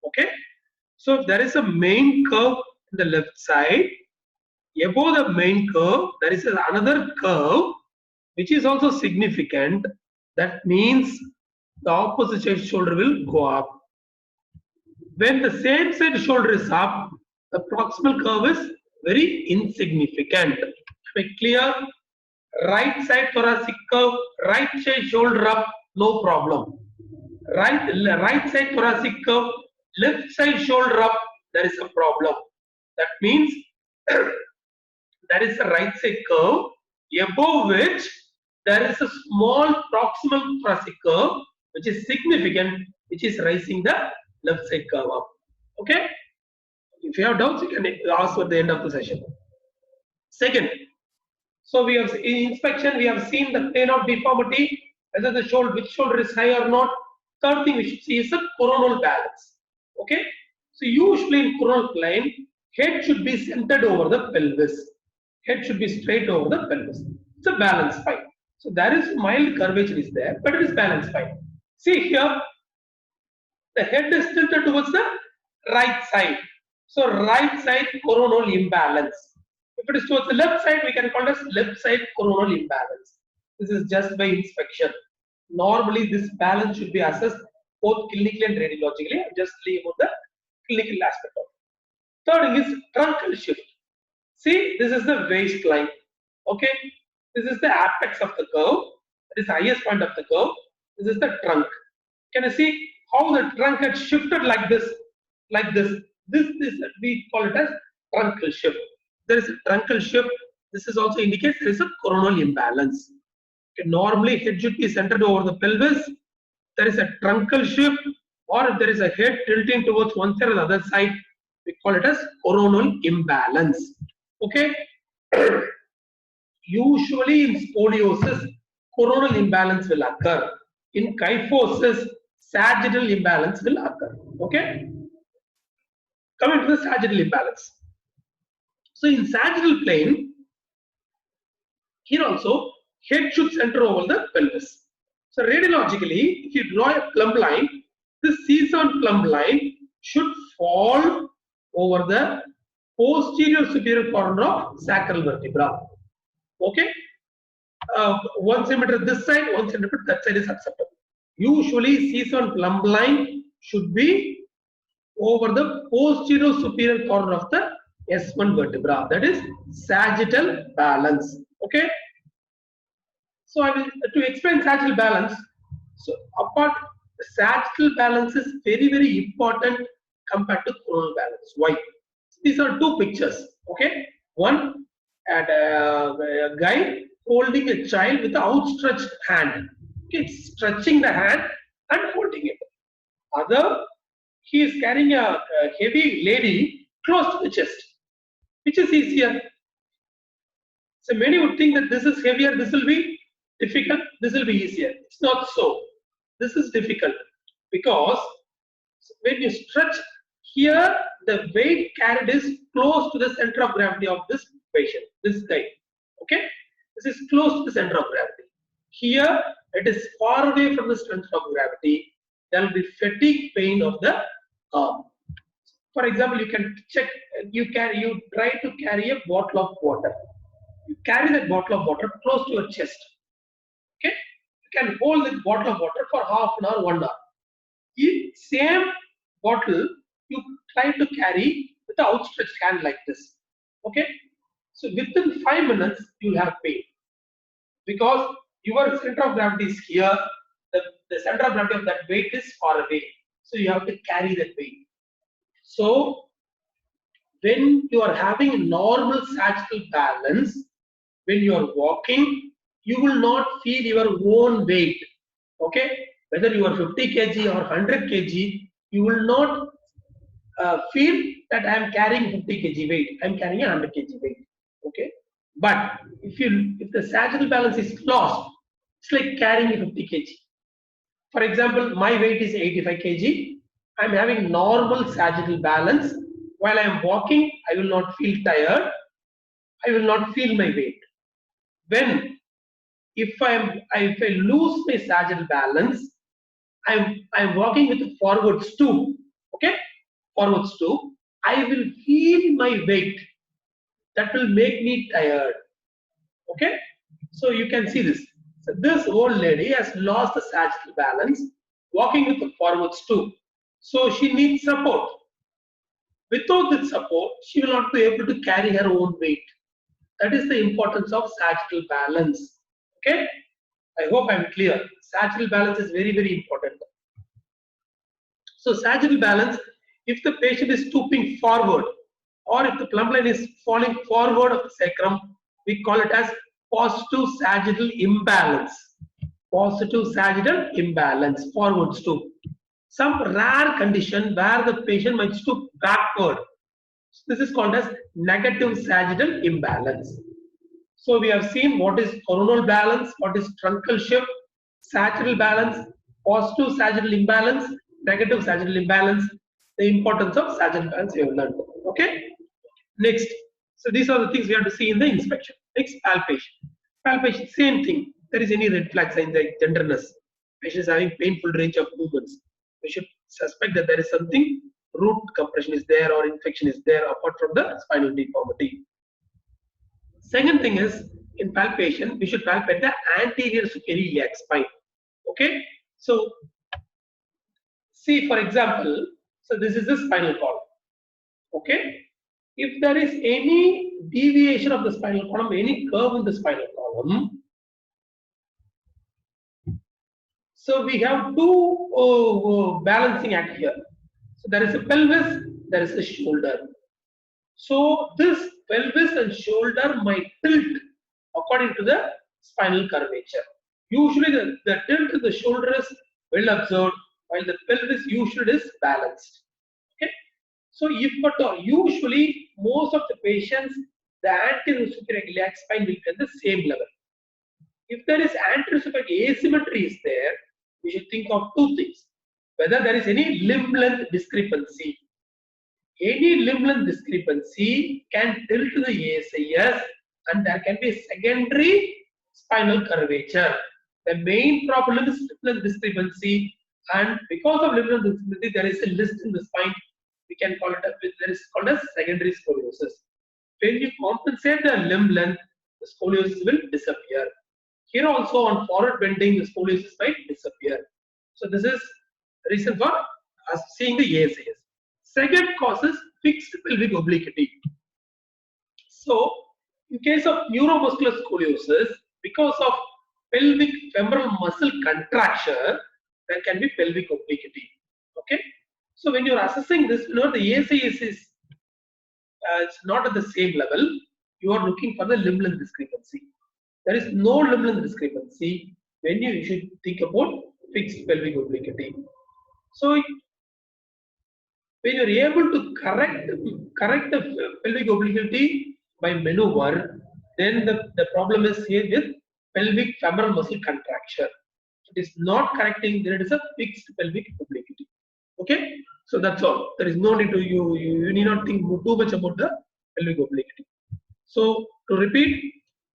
Okay. So if there is a main curve in the left side, above the main curve, there is another curve which is also significant. That means the opposite side shoulder will go up. When the same side shoulder is up, the proximal curve is very insignificant. Make clear? Right side thoracic curve, right side shoulder up, no problem. Right side thoracic curve, left side shoulder up, there is a problem. That means there is a right side curve above which there is a small proximal thoracic curve which is significant, which is raising the left side curve up. Okay? If you have doubts, you can ask at the end of the session. Second, so we have in inspection, we have seen the plane of deformity, whether the shoulder, which shoulder is high or not. Third thing we should see is a coronal balance. Okay? So usually in coronal plane, head should be centered over the pelvis. Head should be straight over the pelvis. It's a balanced spine. So there is mild curvature is there, but it is balanced spine. See here, the head is tilted towards the right side. So right side coronal imbalance. If it is towards the left side, we can call it as left side coronal imbalance. This is just by inspection. Normally, this balance should be assessed both clinically and radiologically. I'm just leaving about the clinical aspect of it. Third thing is truncal shift. See, this is the waistline. Okay, this is the apex of the curve. That is the highest point of the curve. This is the trunk. Can you see how the trunk had shifted like this? Like this. This we call it as truncal shift. There is a truncal shift. This is also indicates there is a coronal imbalance. Okay, normally head should be centered over the pelvis. There is a truncal shift, or if there is a head tilting towards one side or the other side, we call it as coronal imbalance. Okay. Usually in scoliosis, coronal imbalance will occur. In kyphosis, sagittal imbalance will occur. Okay. Coming to the sagittal imbalance. So in sagittal plane, here also head should center over the pelvis. So radiologically, if you draw a plumb line, this C7 plumb line should fall over the posterior superior corner of sacral vertebra. Okay, 1 centimeter this side, 1 centimeter that side is acceptable. Usually, C7 plumb line should be over the posterior superior corner of the S1 vertebra. That is sagittal balance. Okay. So I will to explain sagittal balance. So apart, sagittal balance is very important compared to coronal balance. Why? These are two pictures. Okay. One at a guy holding a child with an outstretched hand. Okay, stretching the hand and holding it. Other, he is carrying a heavy lady close to the chest. Which is easier? So many would think that this is heavier, this will be difficult, this will be easier. It's not so. This is difficult because when you stretch here, the weight carried is close to the center of gravity of this patient, this guy. Okay, this is close to the center of gravity. Here, it is far away from the center of gravity. There will be fatigue pain of the arm. For example, you can check. You try to carry a bottle of water. You carry that bottle of water close to your chest. Okay, you can hold that bottle of water for half an hour, 1 hour. In same bottle, you try to carry with the outstretched hand like this. Okay, so within 5 minutes you will have pain because your center of gravity is here. The center of gravity of that weight is far away, so you have to carry that weight. So when you are having normal sagittal balance, when you are walking, you will not feel your own weight. Okay, whether you are 50 kg or 100 kg, you will not feel that I am carrying 50 kg weight, I am carrying a 100 kg weight. Okay, but if the sagittal balance is lost, it's like carrying a 50 kg. For example, my weight is 85 kg. I am having normal sagittal balance. While I am walking, I will not feel tired. I will not feel my weight. When if I lose my sagittal balance, I'm walking with a forward stoop. Okay, forward stoop. I will feel my weight. That will make me tired. Okay, so you can see this. So this old lady has lost the sagittal balance, walking with a forward stoop. So she needs support. Without this support, she will not be able to carry her own weight. That is the importance of sagittal balance. Okay, I hope I'm clear. Sagittal balance is very, very important. So sagittal balance, if the patient is stooping forward or if the plumb line is falling forward of the sacrum, we call it as positive sagittal imbalance. Positive sagittal imbalance, forward stoop. Some rare condition where the patient might stoop backward. This is called as negative sagittal imbalance. So we have seen what is coronal balance, what is truncal shift, sagittal balance, positive sagittal imbalance, negative sagittal imbalance, the importance of sagittal balance we have learned. Okay. Next. So these are the things we have to see in the inspection. Next, palpation. Palpation, same thing. There is any red flag signs like tenderness. Patient is having painful range of movements. We should suspect that there is something, root compression is there or infection is there apart from the spinal deformity. Second thing is, in palpation, we should palpate the anterior superior iliac spine. Okay, so see, for example, so this is the spinal column. Okay, if there is any deviation of the spinal column, any curve in the spinal column, so we have two balancing act here. So there is a pelvis, there is a shoulder. So this pelvis and shoulder might tilt according to the spinal curvature. Usually the tilt of the shoulder is well observed, while the pelvis usually is balanced. Okay. So if at all, usually most of the patients, the anterior superior iliac spine will be at the same level. If there is anterior superior asymmetry is there, we should think of two things. Whether there is any limb length discrepancy. Any limb length discrepancy can tilt the ASIS and there can be a secondary spinal curvature. The main problem is limb length discrepancy, and because of limb length discrepancy, there is a list in the spine. We can call it there is called as secondary scoliosis. When you compensate the limb length, the scoliosis will disappear. Here also on forward bending, the scoliosis might disappear. So this is the reason for us seeing the ASIS. Second cause is fixed pelvic obliquity. So, in case of neuromuscular scoliosis, because of pelvic femoral muscle contracture, there can be pelvic obliquity. Okay. So, when you are assessing this, you know the ASIS is it's not at the same level. You are looking for the limb length discrepancy. There is no limb length discrepancy when you should think about fixed pelvic obliquity. So, when you are able to correct the pelvic obliquity by maneuver, then the problem is here with pelvic femoral muscle contracture. If it is not correcting, then it is a fixed pelvic obliquity. Okay, so that's all. There is no need to you need not think too much about the pelvic obliquity. So to repeat,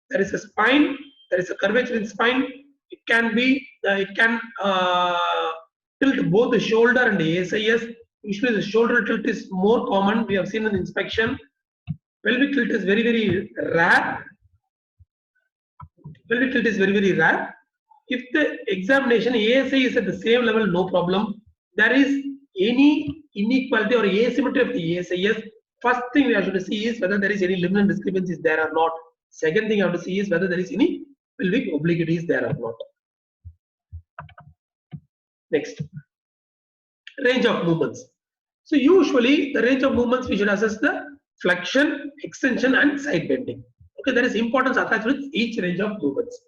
there is a spine, there is a curvature in spine. It can be tilt both the shoulder and the ASIS. Usually the shoulder tilt is more common. We have seen in the inspection. Pelvic tilt is very, very rare. Pelvic tilt is very, very rare. If the examination ASI is at the same level, no problem. There is any inequality or asymmetry of the ASIS. First thing we have to see is whether there is any limb length discrepancy is there or not. Second thing I have to see is whether there is any pelvic obliquity is there or not. Next, range of movements. So usually the range of movements we should assess the flexion, extension and side bending. Okay, there is importance attached with each range of movements.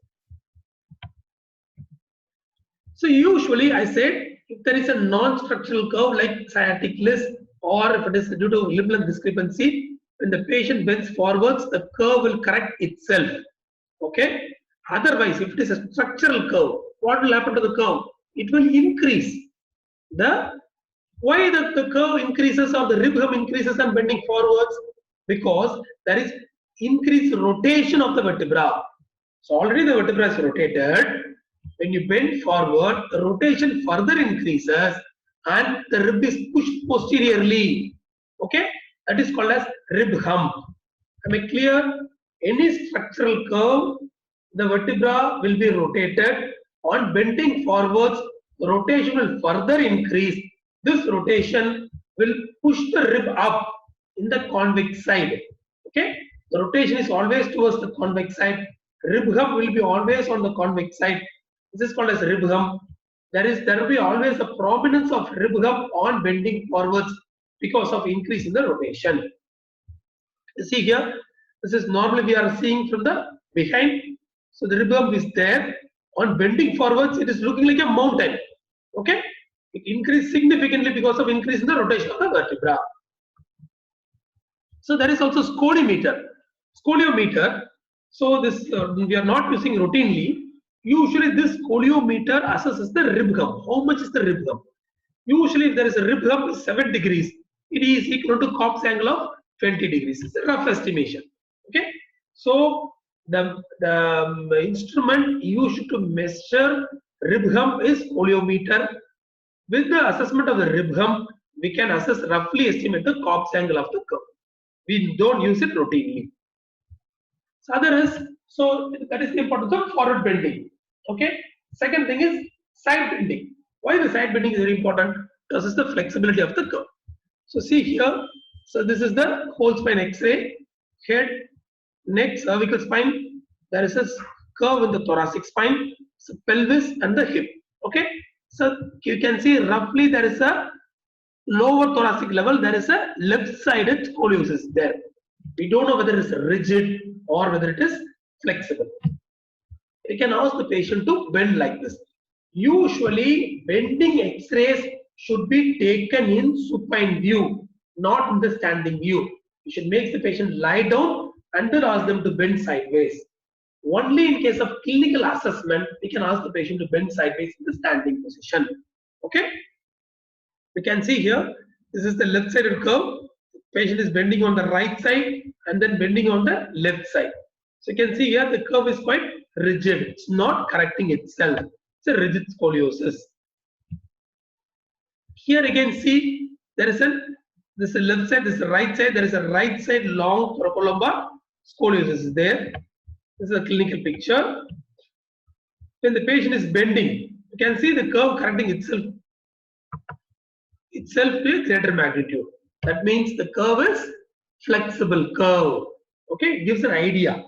So usually I said if there is a non-structural curve like sciatic list or if it is due to limb length discrepancy, when the patient bends forwards, the curve will correct itself. Okay. Otherwise, if it is a structural curve, what will happen to the curve? It will increase. Why the curve increases or the rib hum increases and bending forwards? Because there is increased rotation of the vertebra. So already the vertebra is rotated. When you bend forward, the rotation further increases and the rib is pushed posteriorly. Okay, that is called as rib hump. Am I clear? Any structural curve, the vertebra will be rotated. On bending forwards, the rotation will further increase. This rotation will push the rib up in the convex side. Okay, the rotation is always towards the convex side. Rib hump will be always on the convex side. This is called as rib hump. There will be always a prominence of rib hump on bending forwards because of increase in the rotation. You see here, this is normally we are seeing from the behind. So the rib hump is there. On bending forwards, it is looking like a mountain. Okay, it increased significantly because of increase in the rotation of the vertebra. So there is also scoliometer. Scoliometer. So this we are not using routinely. Usually this scoliometer assesses the rib hump. How much is the rib hump? Usually if there is a rib hump is 7 degrees, it is equal to Cox angle of 20 degrees. It's a rough estimation. Okay. So the instrument used to measure rib hump is scoliometer. With the assessment of the rib hump, we can assess roughly estimate the Cox angle of the curve. We don't use it routinely. So that is the importance of forward bending. Okay. Second thing is side bending. Why the side bending is very important? Because it's the flexibility of the curve. So see here. So this is the whole spine X-ray, head, neck, cervical spine. There is a curve in the thoracic spine, so pelvis and the hip. Okay. So you can see roughly there is a lower thoracic level. There is a left-sided scoliosis there. We don't know whether it is rigid or whether it is flexible. You can ask the patient to bend like this. Usually, bending X-rays should be taken in supine view, not in the standing view. You should make the patient lie down and then ask them to bend sideways. Only in case of clinical assessment, we can ask the patient to bend sideways in the standing position. Okay? We can see here, this is the left-sided curve. Patient is bending on the right side and then bending on the left side. So you can see here the curve is quite rigid. It's not correcting itself. It's a rigid scoliosis. Here again, see this is a left side, this is a right side. There is a right side long thoracolumbar scoliosis is there. This is a clinical picture. When the patient is bending, you can see the curve correcting itself to a greater magnitude. That means the curve is flexible curve. Okay, it gives an idea.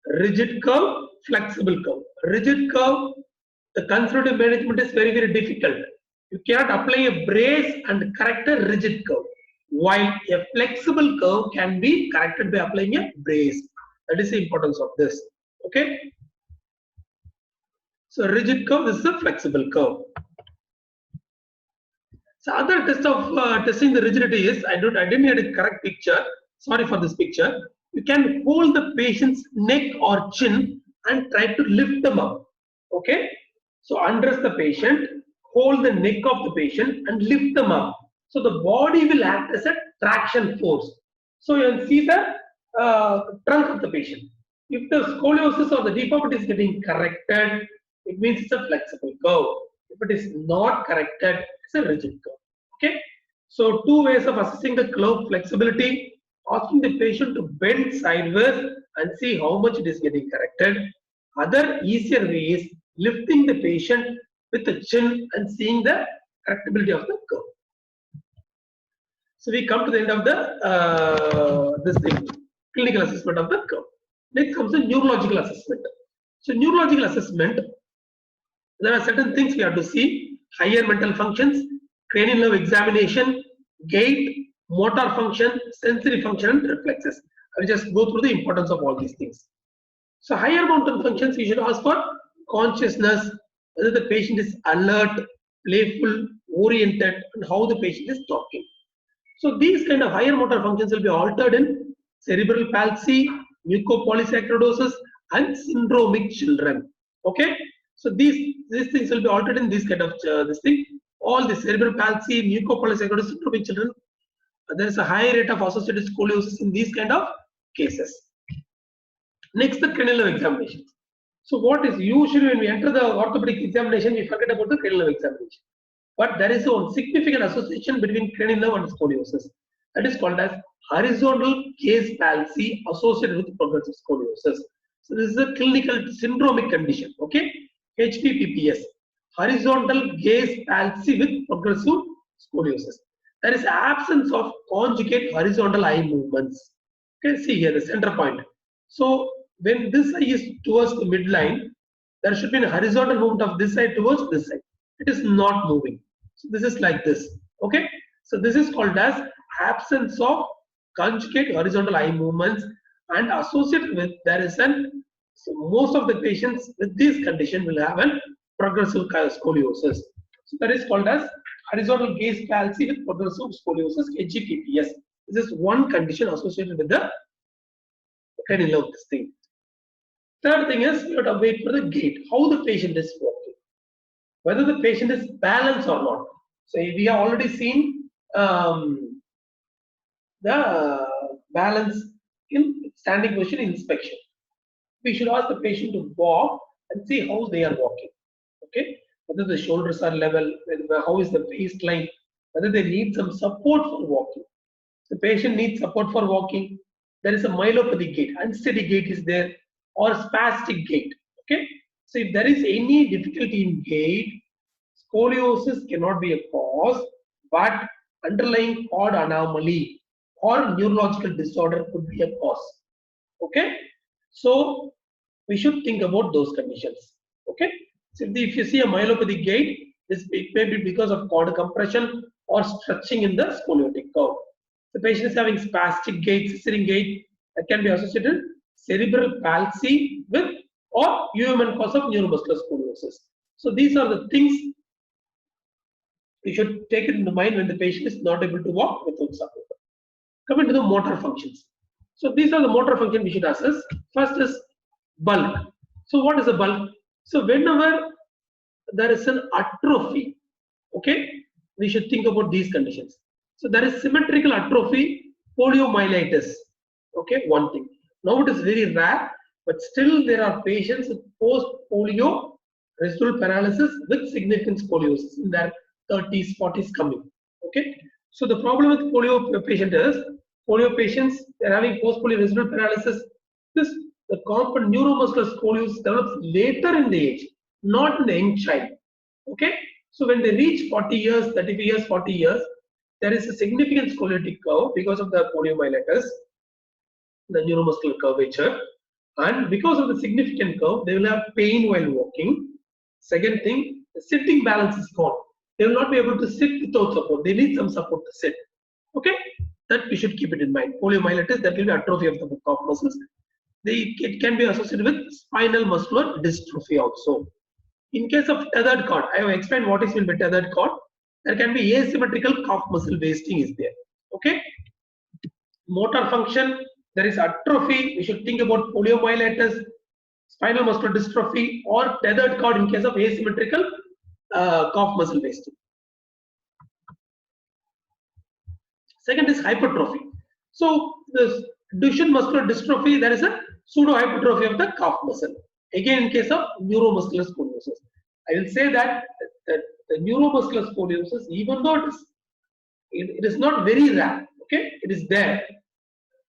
Rigid curve, flexible curve. Rigid curve, the conservative management is very, very difficult. You cannot apply a brace and correct a rigid curve. While a flexible curve can be corrected by applying a brace. That is the importance of this. Okay. So rigid curve, this is a flexible curve. So other test of testing the rigidity is, I didn't get a correct picture. Sorry for this picture. You can hold the patient's neck or chin and try to lift them up. Okay. So undress the patient, hold the neck of the patient and lift them up. So the body will act as a traction force. So you can see the trunk of the patient. If the scoliosis or the deformity is getting corrected, it means it's a flexible curve. If it is not corrected, it's a rigid curve. Okay. So two ways of assessing the curve flexibility: asking the patient to bend sideways and see how much it is getting corrected. Other easier way is lifting the patient with the chin and seeing the correctability of the curve. So we come to the end of the clinical assessment of the curve. Next comes the neurological assessment. So neurological assessment, there are certain things we have to see: higher mental functions, cranial nerve examination, gait, motor function, sensory function, and reflexes. I will just go through the importance of all these things. So higher mental functions, you should ask for consciousness, whether the patient is alert, playful, oriented, and how the patient is talking. So these kind of higher motor functions will be altered in cerebral palsy, mucopolysaccharidosis, and syndromic children. Okay, so these things will be altered in this kind of this thing. All the cerebral palsy, mucopolysaccharidosis, syndromic children, there is a high rate of associated scoliosis in these kind of cases. Next, the cranial nerve examination. So what is usually when we enter the orthopedic examination, we forget about the cranial nerve examination. But there is a significant association between cranial nerve and scoliosis. That is called as horizontal gaze palsy associated with progressive scoliosis. So this is a clinical syndromic condition. Okay, HPPPS, horizontal gaze palsy with progressive scoliosis. There is absence of conjugate horizontal eye movements. You can see here the center point. So when this eye is towards the midline, there should be a horizontal movement of this side towards this side. It is not moving. So this is like this. Okay. So this is called as absence of conjugate horizontal eye movements, and associated with there is an, so most of the patients with this condition will have a progressive scoliosis. So that is called as horizontal gaze palsy with progressive scoliosis, HGPPS. This is one condition associated with the cranial nerve, this thing. Third thing is you have to wait for the gait, how the patient is walking, whether the patient is balanced or not. So we have already seen the balance in standing position inspection. We should ask the patient to walk and see how they are walking. Okay, whether the shoulders are level, how is the waistline, whether they need some support for walking. The patient needs support for walking. There is a myelopathic gait, unsteady gait is there, or spastic gait. Okay, so if there is any difficulty in gait, scoliosis cannot be a cause, but underlying cord anomaly or neurological disorder could be a cause. Okay, so we should think about those conditions. Okay, so if you see a myelopathic gait, it may be because of cord compression or stretching in the scoliotic curve. The patient is having spastic gait, scissoring gait, that can be associated cerebral palsy with or human cause of neuromuscular scoliosis. So these are the things you should take it into mind when the patient is not able to walk without support. Coming to the motor functions. So these are the motor functions we should assess. First is bulk. So what is a bulk? So whenever there is an atrophy, okay, we should think about these conditions. So there is symmetrical atrophy, poliomyelitis. Okay, one thing. Now it is very rare, but still there are patients with post-polio residual paralysis with significant scoliosis in their 30s, 40s coming. Okay, so the problem with polio patient is polio patients, they're having post-polio residual paralysis. The compound neuromuscular scoliosis develops later in the age, not in the young child. Okay, so when they reach 40 years, 35 years, 40 years, there is a significant scoliotic curve because of the poliomyelitis, the neuromuscular curvature, and because of the significant curve, they will have pain while walking. Second thing, the sitting balance is gone. They will not be able to sit without support. They need some support to sit. Okay, that we should keep it in mind. Poliomyelitis, that will be atrophy of the calf muscles. It can be associated with spinal muscular dystrophy also. In case of tethered cord, I have explained what is meant by tethered cord. There can be asymmetrical calf muscle wasting is there. Okay. Motor function, there is atrophy. We should think about poliomyelitis, spinal muscular dystrophy, or tethered cord in case of asymmetrical calf muscle wasting. Second is hypertrophy. So this Duchenne muscular dystrophy, there is a pseudo hypertrophy of the calf muscle. Again, in case of neuromuscular scoliosis, I will say that the neuromuscular scoliosis, even though it is not very rare, okay, it is there.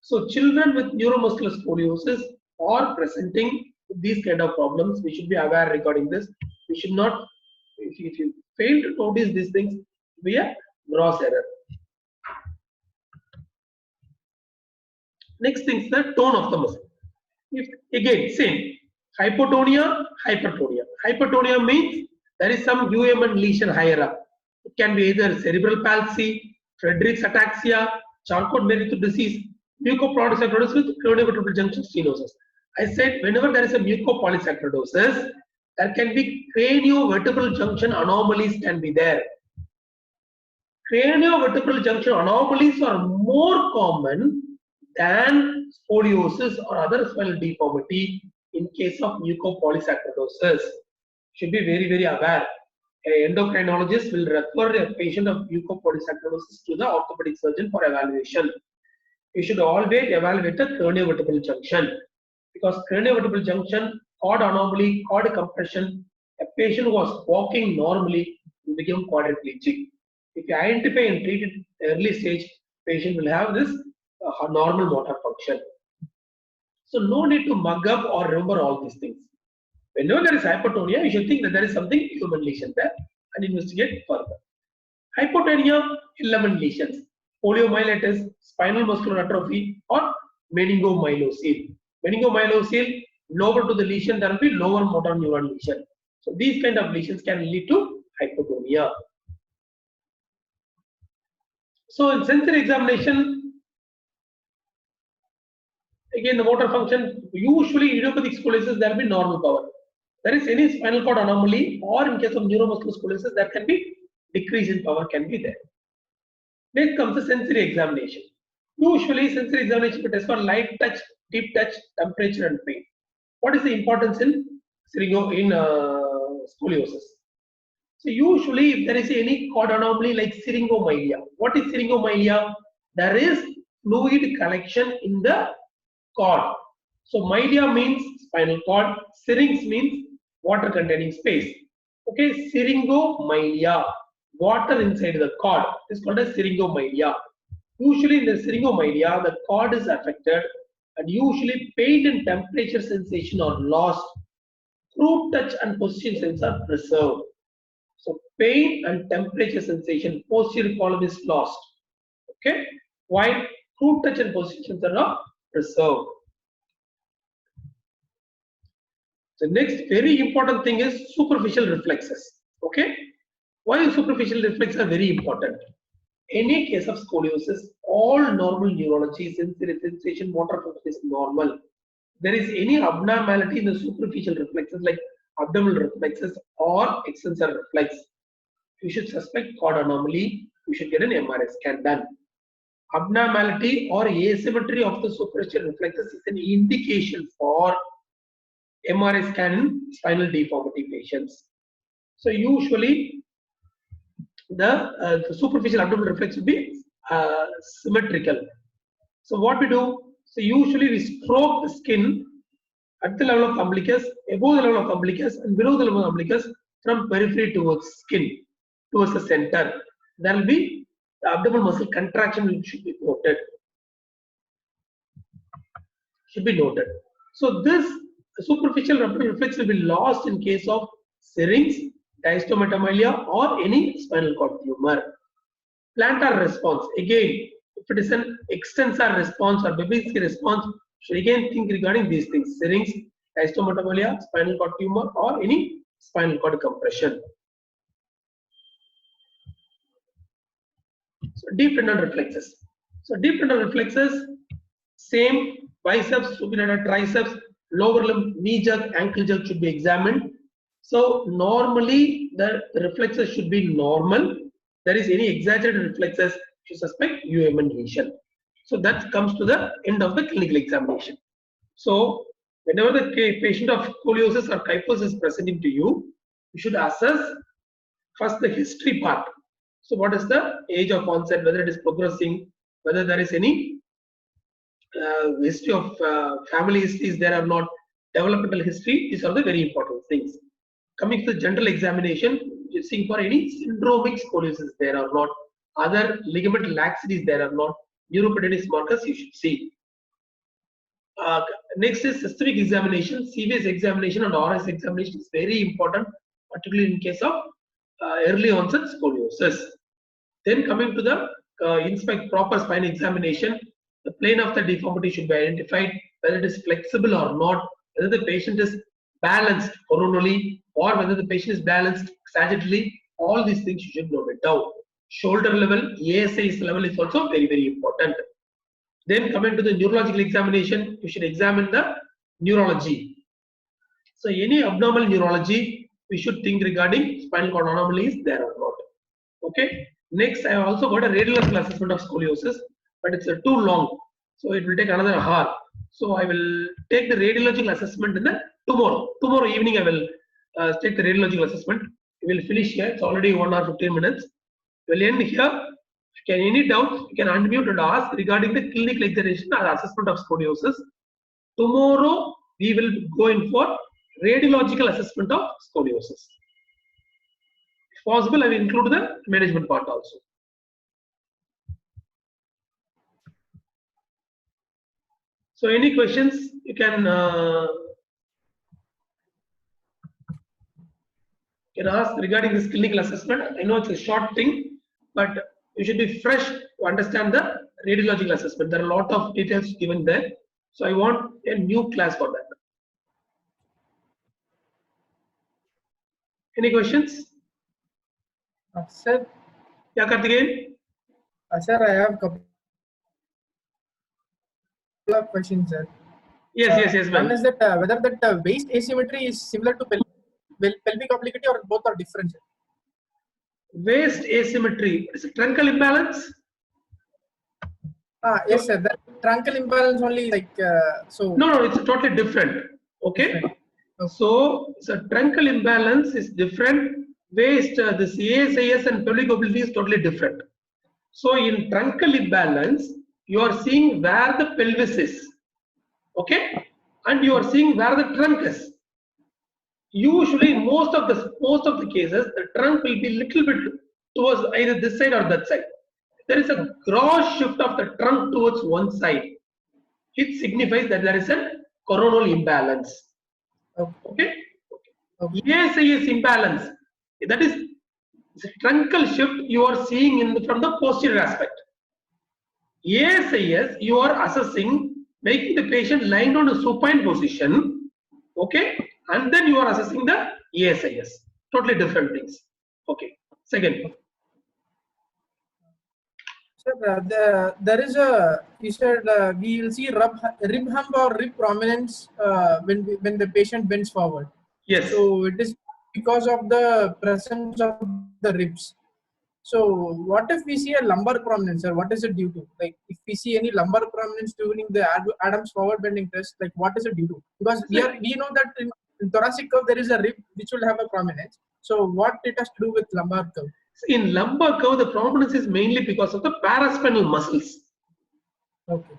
So children with neuromuscular scoliosis are presenting these kind of problems. We should be aware regarding this. We should not, if you fail to notice these things, it will be a gross error. Next thing is the tone of the muscle. If again same hypotonia, hypertonia. Hypertonia means there is some UMN lesion higher up. It can be either cerebral palsy, Friedreich's ataxia, Charcot-Marie-Tooth disease, mucopolysaccharidosis with craniovertebral junction stenosis. I said whenever there is a mucopolysaccharidosis, there can be craniovertebral junction anomalies can be there. Craniovertebral junction anomalies are more common than scoliosis or other spinal deformity in case of mucopolysaccharidosis. Should be very, very aware. An endocrinologist will refer a patient of mucopolysaccharidosis to the orthopedic surgeon for evaluation. You should always evaluate the craniovertebral junction because craniovertebral junction, cord anomaly, cord compression, a patient who was walking normally will become quadriplegic. If you identify and treat it early stage, patient will have this normal motor function. So no need to mug up or remember all these things. Whenever there is hypotonia, you should think that there is something human lesion there and investigate further. Hypotonia, element lesions, poliomyelitis, spinal muscular atrophy, or meningomyelocele. Meningomyelocele, lower to the lesion, there will be lower motor neuron lesion. So these kind of lesions can lead to hypotonia. So in sensory examination, again the motor function, usually idiopathic scoliosis, there will be normal power. There is any spinal cord anomaly or in case of neuromuscular scoliosis, there can be decrease in power can be there. Next comes the sensory examination. Usually sensory examination will test for light touch, deep touch, temperature and pain. What is the importance in scoliosis? So usually if there is any cord anomaly like syringomyelia, what is syringomyelia? There is fluid collection in the cord. So mylia means spinal cord, syrinx means water containing space. Okay, syringomyelia, water inside the cord is called as syringomyelia. Usually in the syringomyelia, the cord is affected and usually pain and temperature sensation are lost. Crude touch and position sense are preserved. So pain and temperature sensation, posterior column is lost. Okay, while crude touch and position are not preserved. The next very important thing is superficial reflexes. Okay, why superficial reflexes are very important? Any case of scoliosis, all normal neurology, sensory sensation, motor function is normal. There is any abnormality in the superficial reflexes like abdominal reflexes or extensor reflex, you should suspect cord anomaly. You should get an MRI scan done. Abnormality or asymmetry of the superficial reflexes is an indication for MRI scan in spinal deformity patients. So usually the superficial abdominal reflex will be symmetrical. So what we do? So usually we stroke the skin at the level of umbilicus, above the level of umbilicus, and below the level of umbilicus from periphery towards skin, towards the center. There will be the abdominal muscle contraction which should be noted. So this superficial abdominal reflex will be lost in case of syrinx, diastematomyelia, or any spinal cord tumor. Plantar response, again, if it is an extensor response or Babinski response, should again think regarding these things: syrinx, diastematomyelia, spinal cord tumor, or any spinal cord compression. So deep tendon reflexes. So deep tendon reflexes, same biceps, supinator, triceps, lower limb, knee jerk, ankle jerk should be examined. So normally the reflexes should be normal. There is any exaggerated reflexes, you suspect UMN lesion. So that comes to the end of the clinical examination. So whenever the patient of scoliosis or kyphosis is presenting to you, you should assess first the history part. So what is the age of onset, whether it is progressing, whether there is any history of family histories there or not, developmental history, these are the very important things. Coming to the general examination, you see for any syndromic scoliosis there or not, other ligament laxities there or not, neuropathic markers you should see. Next is systemic examination, CVS examination and RS examination is very important, particularly in case of early onset scoliosis. Then coming to the inspect proper spine examination, the plane of the deformity should be identified, whether it is flexible or not, whether the patient is balanced coronally or whether the patient is balanced sagittally. All these things you should note it down. Shoulder level, ASI's level is also very, very important. Then coming to the neurological examination, you should examine the neurology. So any abnormal neurology, we should think regarding spinal cord anomalies there or not. Okay. Next, I also got a radiological assessment of scoliosis, but it's too long, so it will take another hour. So I will take the radiological assessment in the tomorrow. Tomorrow evening, I will take the radiological assessment. We will finish here. It's already 1 hour 15 minutes. We'll end here. If you can any doubts, you can unmute and ask regarding the clinical examination or assessment of scoliosis. Tomorrow, we will go in for radiological assessment of scoliosis. If possible, I will include the management part also. So, any questions you can ask regarding this clinical assessment. I know it's a short thing, but you should be fresh to understand the radiological assessment. There are a lot of details given there. So, I want a new class for that. Any questions? Sir, Yeah, Karthikeyan? sir, I have a couple of questions, sir. Yes, One ma'am. is that whether that waist asymmetry is similar to pelvic obliquity or both are different, sir? Waist asymmetry is a truncal imbalance. Yes, sir. The truncal imbalance only so. No, it's totally different. Okay. Different. Okay. So truncal imbalance is different. Waist, this ASIS and pelvic obliquity is totally different. So in truncal imbalance, you are seeing where the pelvis is. Okay. And you are seeing where the trunk is. Usually, most of the cases, the trunk will be little bit towards either this side or that side. There is a gross shift of the trunk towards one side. It signifies that there is a coronal imbalance. Okay. ASIS imbalance. That is the truncal shift you are seeing from the posterior aspect. ASIS you are assessing, making the patient lying on a supine position. Okay. And then you are assessing the ASIS. Totally different things. Okay. Second. Sir, there is you said we will see rib hump or rib prominence when the patient bends forward. Yes. So it is because of the presence of the ribs. So what if we see a lumbar prominence, or what is it due to? Like if we see any lumbar prominence during the Adams forward bending test, like what is it due to? Because we know that in thoracic curve there is a rib which will have a prominence. So what it has to do with lumbar curve? In lumbar curve, the prominence is mainly because of the paraspinal muscles. Okay.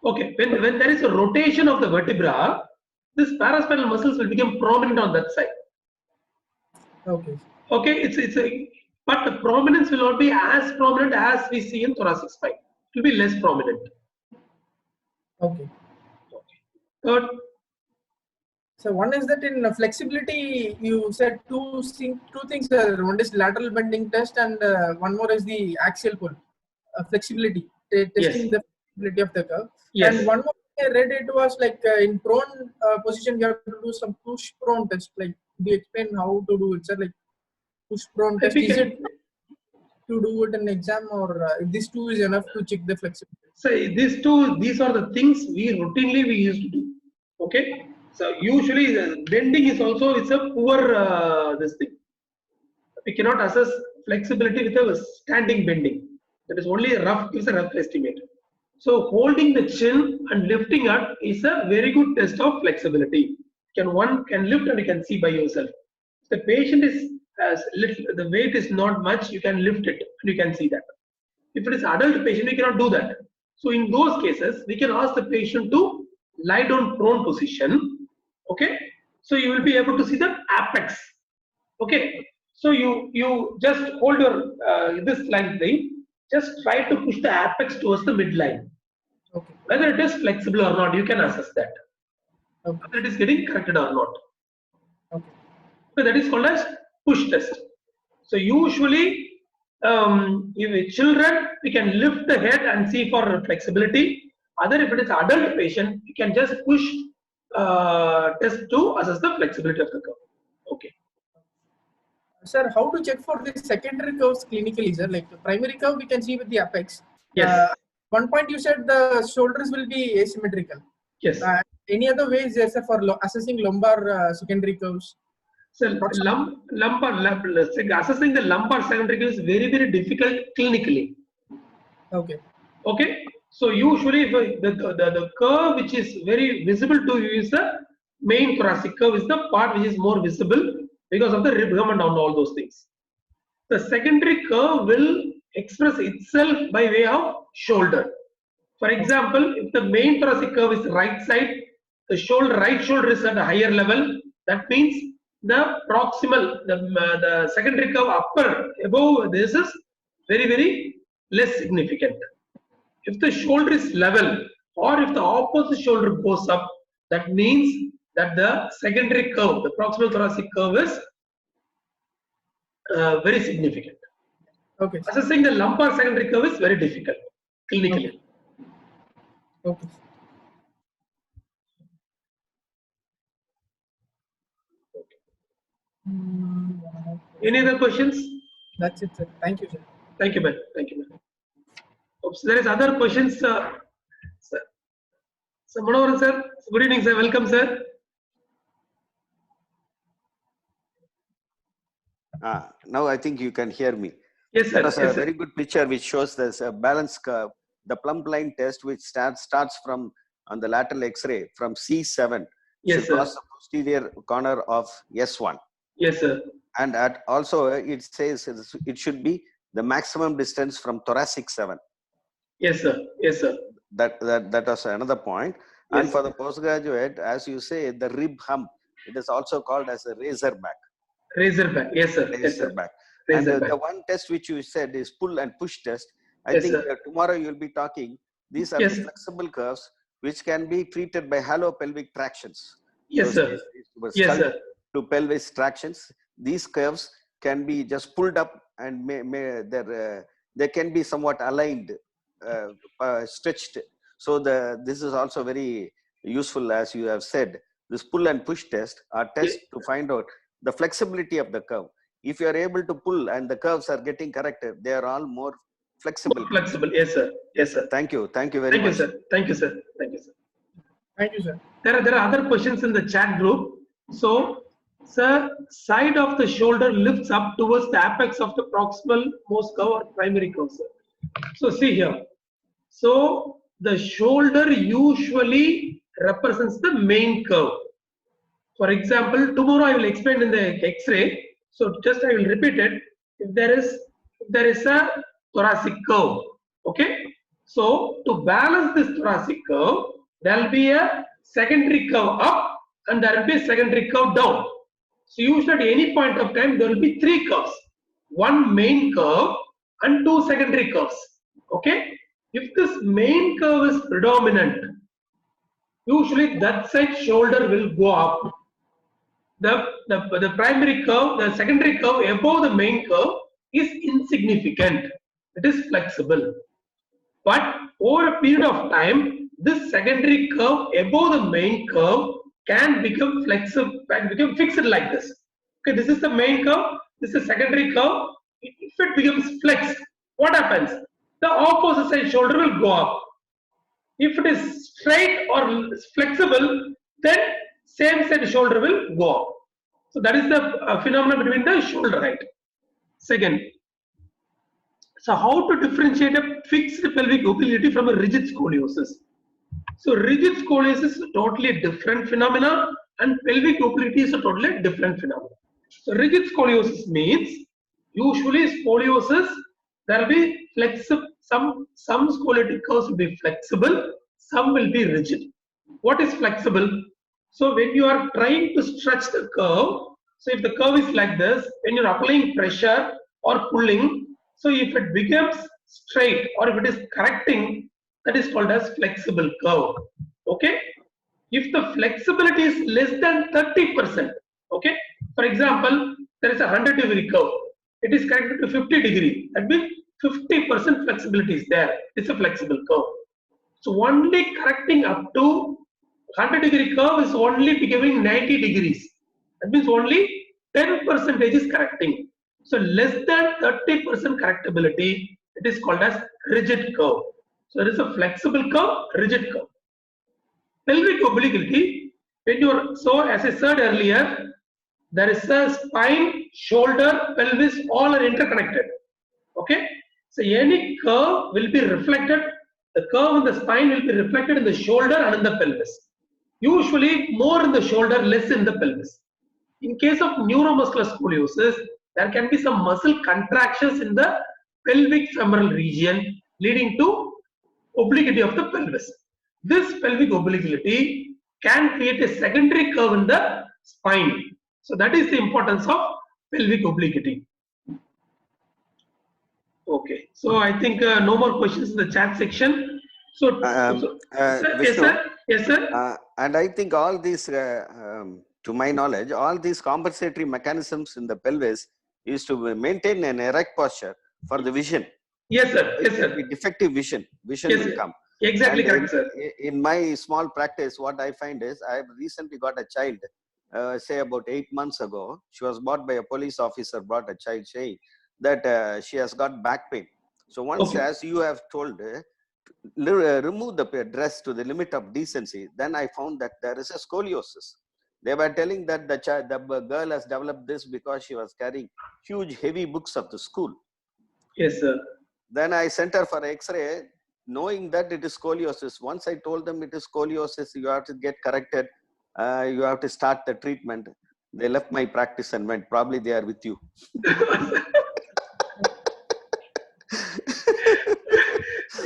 Okay. When there is a rotation of the vertebra, this paraspinal muscles will become prominent on that side. Okay. Okay. But the prominence will not be as prominent as we see in thoracic spine. It will be less prominent. Okay. Third. So one is that in flexibility, you said two things. One is lateral bending test, and one more is the axial pull flexibility, testing the flexibility of the curve. Yes. And one more I read it was like in prone position, you have to do some push prone test. Like, do you explain how to do it, sir? Like push prone test, is it to do it in exam, or these two is enough to check the flexibility? So these are the things we used to do. Okay. So usually bending is also a poor this thing. We cannot assess flexibility with a standing bending. That is only gives a rough estimate. So holding the chin and lifting up is a very good test of flexibility. One can lift and you can see by yourself. If the patient is the weight is not much, you can lift it and you can see that. If it is adult patient, we cannot do that. So in those cases, we can ask the patient to lie down prone position. Okay. So you will be able to see the apex. Okay. So you just hold your this line thing. Just try to push the apex towards the midline. Okay. Whether it is flexible or not, you can assess that. Okay. Whether it is getting corrected or not. Okay. So that is called as push test. So usually, if children, we can lift the head and see for flexibility. Other, if it is adult patient, you can just push test to assess the flexibility of the curve. Okay. Sir, how to check for the secondary curves clinically, sir? Like the primary curve, we can see with the apex. Yes. One point you said the shoulders will be asymmetrical. Yes. Any other ways, yes, sir, for assessing lumbar secondary curves? So assessing the lumbar secondary curve is very, very difficult clinically. Okay. Okay. So usually the curve which is very visible to you is the main thoracic curve, is the part which is more visible because of the rib gum and all those things. The secondary curve will express itself by way of shoulder. For example, if the main thoracic curve is right side, the right shoulder is at a higher level. That means the proximal, the secondary curve upper above this is very, very less significant. If the shoulder is level or if the opposite shoulder goes up, that means that the secondary curve, the proximal thoracic curve is very significant. Okay. Assessing the lumbar secondary curve is very difficult clinically. Okay. Any other questions? That's it, sir. Thank you, sir. Thank you, man. Thank you, man. Oops, there is other questions, sir. So, Manoharan, sir. Good evening, sir. Welcome, sir. Now I think you can hear me. Yes, sir. That was Yes, a sir. very good picture which shows this balance curve. The plumb line test which starts from on the lateral X-ray from C7 Yes, should sir. cross the posterior corner of S1. Yes, sir. And also it says it should be the maximum distance from thoracic 7. Yes, sir. Yes, sir. That was another point. Yes, And for the postgraduate, as you say, the rib hump, it is also called as a razorback. Razorback. Yes, sir. Yes, sir. Razorback. And Razorback. the one test which you said is pull and push test. I Yes, think sir. tomorrow you will be talking. These are Yes. the flexible curves which can be treated by halopelvic tractions. Yes, So sir. Yes, sir. to pelvis tractions. These curves can be just pulled up and they can be somewhat aligned, stretched. So this is also very useful, as you have said. This pull and push test are tests to find out the flexibility of the curve. If you are able to pull and the curves are getting corrected, they are all more flexible. More flexible. Yes, sir. Yes, sir. Thank you. Thank you very much. Thank you, sir. Thank you, sir. Thank you, sir. Thank you, sir. There are other questions in the chat group. So, sir, side of the shoulder lifts up towards the apex of the proximal most curve or primary curve, sir. So, see here. So, the shoulder usually represents the main curve. For example, tomorrow I will explain in the X-ray. So, just I will repeat it. If there is a thoracic curve, okay. So, to balance this thoracic curve, there will be a secondary curve up and there will be a secondary curve down. So usually at any point of time there will be three curves, one main curve and two secondary curves. Okay, if this main curve is predominant, usually that side shoulder will go up. The primary curve, the secondary curve above the main curve is insignificant. It is flexible. But over a period of time, this secondary curve above the main curve can become flexible, can become fixed like this. Okay, this is the main curve, this is the secondary curve. If it becomes flexed, what happens? The opposite side shoulder will go up. If it is straight or flexible, then same side shoulder will go up. So that is the phenomenon between the shoulder height. Second, so how to differentiate a fixed pelvic obliquity from a rigid scoliosis? So rigid scoliosis is a totally different phenomena and pelvic obliquity is a totally different phenomena. So rigid scoliosis means usually scoliosis, there will be flexible, some scoliotic curves will be flexible, some will be rigid. What is flexible? So when you are trying to stretch the curve, so if the curve is like this, when you are applying pressure or pulling, so if it becomes straight or if it is correcting, that is called as flexible curve. Okay. If the flexibility is less than 30%, okay. For example, there is a 100-degree curve. It is corrected to 50 degree. That means 50% flexibility is there. It's a flexible curve. So only correcting up to 100-degree curve is only becoming 90 degrees. That means only 10% is correcting. So less than 30% correctability, it is called as rigid curve. So there is a flexible curve, rigid curve. Pelvic obliquity, when you are, so as I said earlier, there is a spine, shoulder, pelvis, all are interconnected. Okay. So any curve will be reflected. The curve in the spine will be reflected in the shoulder and in the pelvis. Usually more in the shoulder, less in the pelvis. In case of neuromuscular scoliosis, there can be some muscle contractions in the pelvic femoral region leading to obliquity of the pelvis. This pelvic obliquity can create a secondary curve in the spine. So that is the importance of pelvic obliquity. Okay, so I think no more questions in the chat section. So, sir, yes, Vishnu, sir. Yes, sir. and I think all these, to my knowledge, all these compensatory mechanisms in the pelvis is to maintain an erect posture for the vision. Yes, sir. Yes, sir. Defective vision Yes, will sir. come. Exactly And correct, sir. in my small practice, what I find is I have recently got a child, say about 8 months ago. She was brought by a police officer, brought a child saying that she has got back pain. So once, Okay. as you have told, remove the dress to the limit of decency, then I found that there is a scoliosis. They were telling that the girl has developed this because she was carrying huge heavy books of the school. Yes, sir. Then I sent her for X-ray, knowing that it is scoliosis. Once I told them it is scoliosis, you have to get corrected. You have to start the treatment. They left my practice and went. Probably they are with you.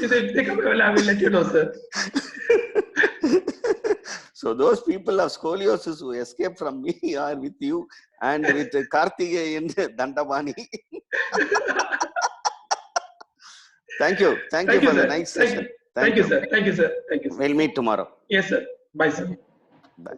If they take up, I will let you know, sir. So those people of scoliosis who escape from me are with you and with Karthikeyan Dandapani. Thank you. Thank you for the nice session. Thank you, sir. Thank you, sir. Thank you, sir. We'll meet tomorrow. Yes, sir. Bye, sir. Bye.